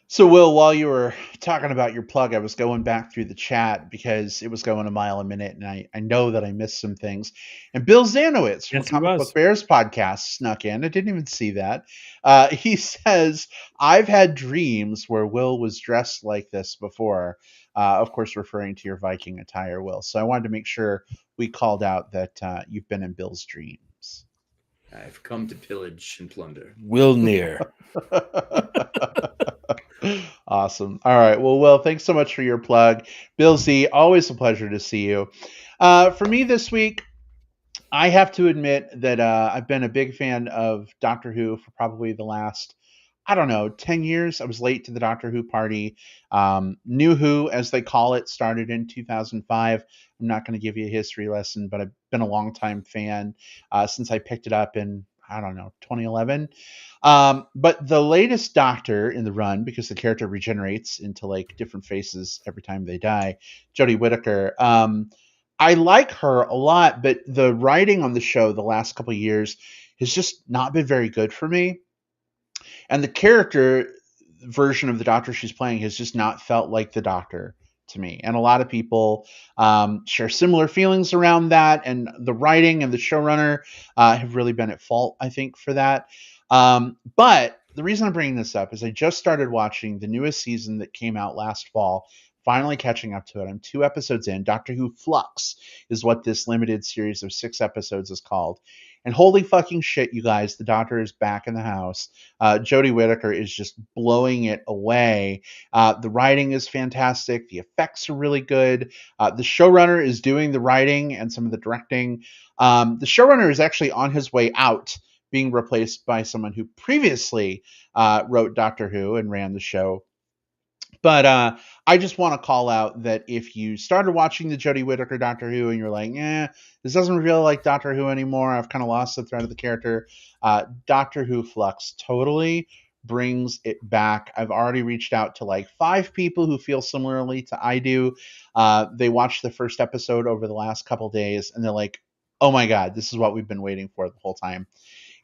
So, Will, while you were talking about your plug, I was going back through the chat because it was going a mile a minute, and I know that I missed some things. And Bill Zanowitz from Comic Book Bears podcast snuck in. I didn't even see that. He says, I've had dreams where Will was dressed like this before, of course, referring to your Viking attire, Will. So I wanted to make sure we called out that you've been in Bill's dreams. I've come to pillage and plunder. Will near. Awesome. All right. Well, Will, thanks so much for your plug. Bill Z, always a pleasure to see you. For me this week, I have to admit that I've been a big fan of Doctor Who for probably the last, 10 years. I was late to the Doctor Who party. New Who, as they call it, started in 2005. I'm not going to give you a history lesson, but I've been a longtime fan since I picked it up in, 2011. But the latest Doctor in the run, because the character regenerates into like different faces every time they die, Jodie Whittaker, I like her a lot, but the writing on the show the last couple of years has just not been very good for me. And the character version of the Doctor she's playing has just not felt like the Doctor to me. And a lot of people share similar feelings around that. And the writing and the showrunner have really been at fault, I think, for that. But the reason I'm bringing this up is I just started watching the newest season that came out last fall, finally catching up to it. I'm 2 episodes in. Doctor Who Flux is what this limited series of 6 episodes is called. And holy fucking shit, you guys, the Doctor is back in the house. Jodie Whittaker is just blowing it away. The writing is fantastic. The effects are really good. The showrunner is doing the writing and some of the directing. The showrunner is actually on his way out being replaced by someone who previously wrote Doctor Who and ran the show. But I just want to call out that if you started watching the Jodie Whittaker Doctor Who and you're like, this doesn't feel like Doctor Who anymore, I've kind of lost the thread of the character, Doctor Who Flux totally brings it back. I've already reached out to like 5 people who feel similarly to I do. They watched the first episode over the last couple days and they're like, oh my God, this is what we've been waiting for the whole time.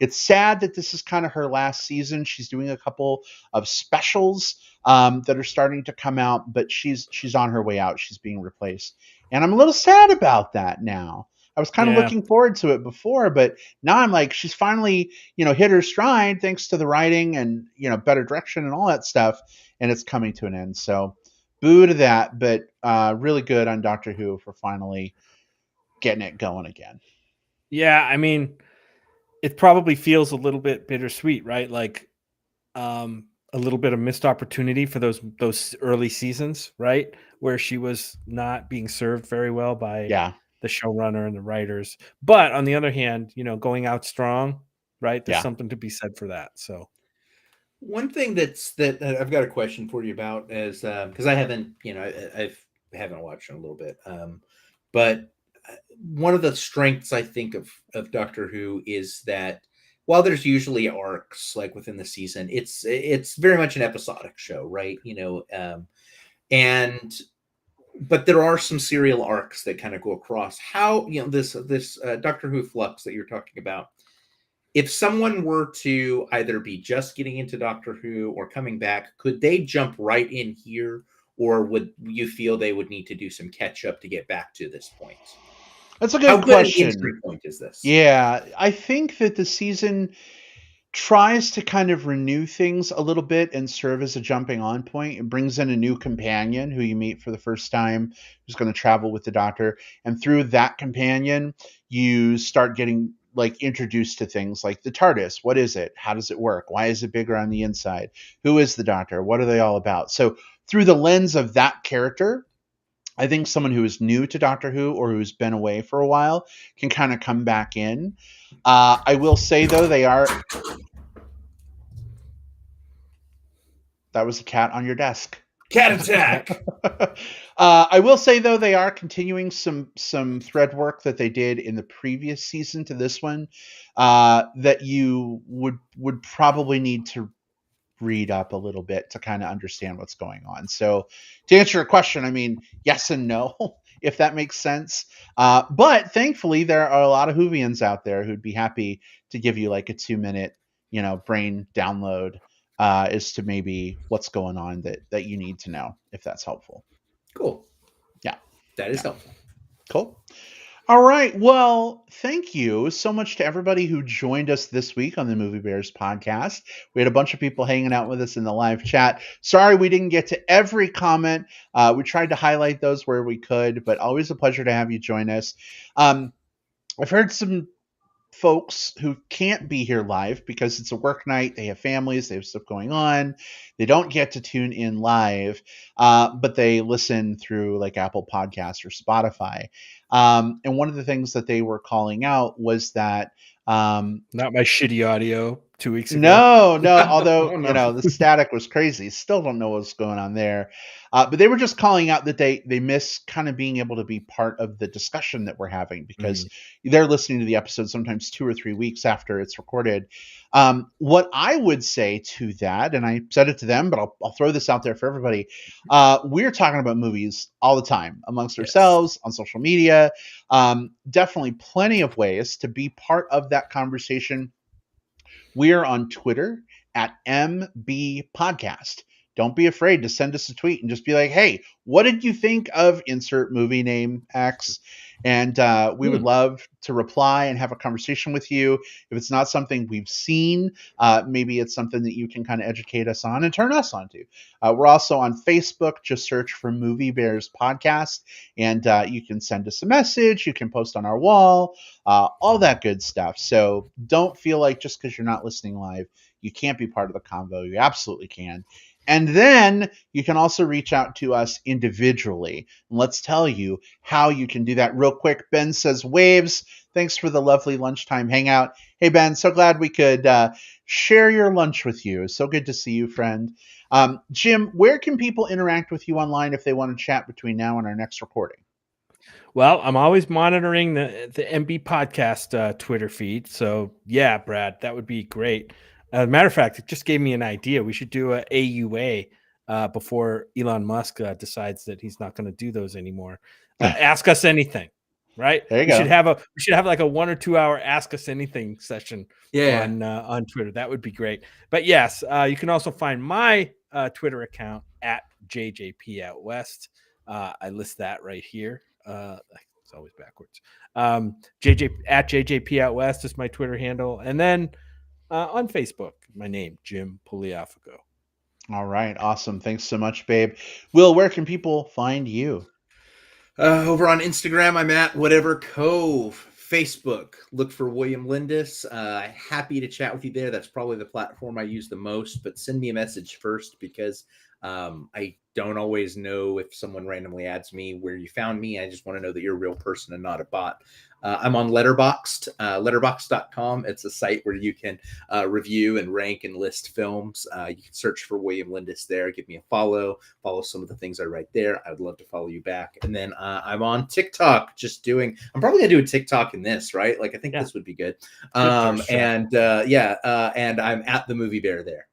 It's sad that this is kind of her last season. She's doing a couple of specials that are starting to come out, but she's on her way out. She's being replaced, and I'm a little sad about that now. I was kind of looking forward to it before, but now I'm like, she's finally, hit her stride thanks to the writing and, better direction and all that stuff, and it's coming to an end. So boo to that, but really good on Doctor Who for finally getting it going again. Yeah, I mean, it probably feels a little bit bittersweet, right? Like a little bit of missed opportunity for those early seasons, right? Where she was not being served very well by the showrunner and the writers. But on the other hand, going out strong, right? There's something to be said for that. So one thing that I've got a question for you about is because I haven't, I haven't watched in a little bit, but one of the strengths I think of Doctor Who is that while there's usually arcs like within the season, it's very much an episodic show, right? But there are some serial arcs that kind of go across. How this Doctor Who Flux that you're talking about. If someone were to either be just getting into Doctor Who or coming back, could they jump right in here, or would you feel they would need to do some catch up to get back to this point? That's a good question. How good an entry point is this? Yeah, I think that the season tries to kind of renew things a little bit and serve as a jumping on point. It brings in a new companion who you meet for the first time, who's going to travel with the Doctor. And through that companion, you start getting introduced to things like the TARDIS. What is it? How does it work? Why is it bigger on the inside? Who is the Doctor? What are they all about? So through the lens of that character, I think someone who is new to Doctor Who or who's been away for a while can kind of come back in. I will say, though, that was a cat on your desk. Cat attack! I will say, though, they are continuing some thread work that they did in the previous season to this one that you would probably need to read up a little bit to kind of understand what's going on. So to answer your question, I mean, yes and no, if that makes sense. But thankfully, there are a lot of Whovians out there who'd be happy to give you like a 2-minute, brain download as to maybe what's going on that you need to know, if that's helpful. Cool. Yeah. That is helpful. Cool. All right. Well, thank you so much to everybody who joined us this week on the Movie Bears podcast. We had a bunch of people hanging out with us in the live chat. Sorry we didn't get to every comment. We tried to highlight those where we could, but always a pleasure to have you join us. I've heard some folks who can't be here live because it's a work night. They have families, they have stuff going on. They don't get to tune in live, but they listen through like Apple Podcasts or Spotify. And one of the things that they were calling out was that not my shitty audio 2 weeks ago. No, although, the static was crazy. Still don't know what's going on there. But they were just calling out that they miss kind of being able to be part of the discussion that we're having because they're listening to the episode sometimes 2 or 3 weeks after it's recorded. What I would say to that, and I said it to them, but I'll throw this out there for everybody. We're talking about movies all the time amongst ourselves on social media. Definitely plenty of ways to be part of that conversation. We are on Twitter at MB Podcast. Don't be afraid to send us a tweet and just be like, hey, what did you think of insert movie name X? And we would love to reply and have a conversation with you. If it's not something we've seen, maybe it's something that you can kind of educate us on and turn us on to. We're also on Facebook. Just search for Movie Bears Podcast, and you can send us a message. You can post on our wall, all that good stuff. So don't feel like just because you're not listening live, you can't be part of the convo. You absolutely can. And then you can also reach out to us individually. And let's tell you how you can do that real quick. Ben says, Waves, thanks for the lovely lunchtime hangout. Hey, Ben, so glad we could share your lunch with you. So good to see you, friend. Jim, where can people interact with you online if they want to chat between now and our next recording? Well, I'm always monitoring the MB podcast Twitter feed. So yeah, Brad, that would be great. As a matter of fact, it just gave me an idea. We should do a AUA before Elon Musk decides that he's not going to do those anymore. Ask us anything, right? There you We go. should have like a 1 or 2 hour Ask Us Anything session Yeah. on Twitter. That would be great. But yes, you can also find my Twitter account at JJP Out West. I list that right here. It's always backwards. JJ at JJP Out West is my Twitter handle, and then on Facebook, my name Jim Pugliafico. All right, awesome. Thanks so much, babe. Will, where can people find you? Over on Instagram, I'm at Whatever Cove. Facebook, look for William Lindis. Happy to chat with you there. That's probably the platform I use the most, but send me a message first because I don't always know if someone randomly adds me where you found me. I just want to know that you're a real person and not a bot. I'm on Letterboxd, letterboxd.com. It's a site where you can review and rank and list films. You can search for William Lindis there. Give me a follow some of the things I write there. I would love to follow you back. And then I'm on TikTok I'm probably going to do a TikTok in this, right? Like, I think this would be good. And I'm at the Movie Bear there.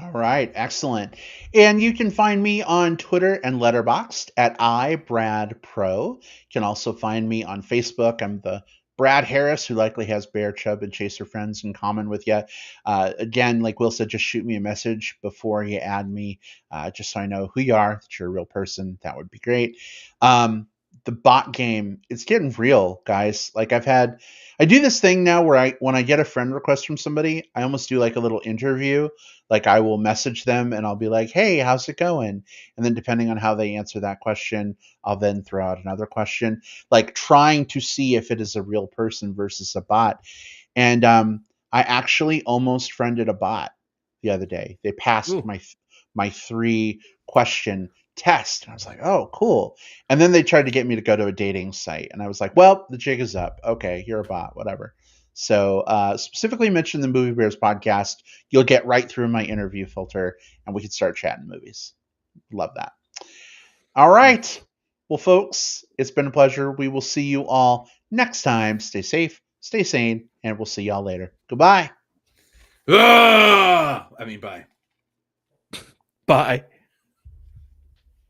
All right, excellent. And you can find me on Twitter and Letterboxd at iBradPro. You can also find me on Facebook. I'm the Brad Harris, who likely has Bear, Chubb, and Chaser friends in common with you. Again, like Will said, just shoot me a message before you add me, just so I know who you are, that you're a real person. That would be great. The bot game, it's getting real, guys. Like I do this thing now where when I get a friend request from somebody, I almost do like a little interview. Like I will message them and I'll be like, hey, how's it going? And then depending on how they answer that question, I'll then throw out another question, like trying to see if it is a real person versus a bot. And I actually almost friended a bot the other day. They passed my 3-question test. And I was like, oh, cool. And then they tried to get me to go to a dating site. And I was like, well, the jig is up. Okay, you're a bot, whatever. So specifically mention the Movie Bears podcast. You'll get right through my interview filter and we can start chatting movies. Love that. All right. Well, folks, it's been a pleasure. We will see you all next time. Stay safe, stay sane, and we'll see y'all later. Goodbye. Bye. Bye.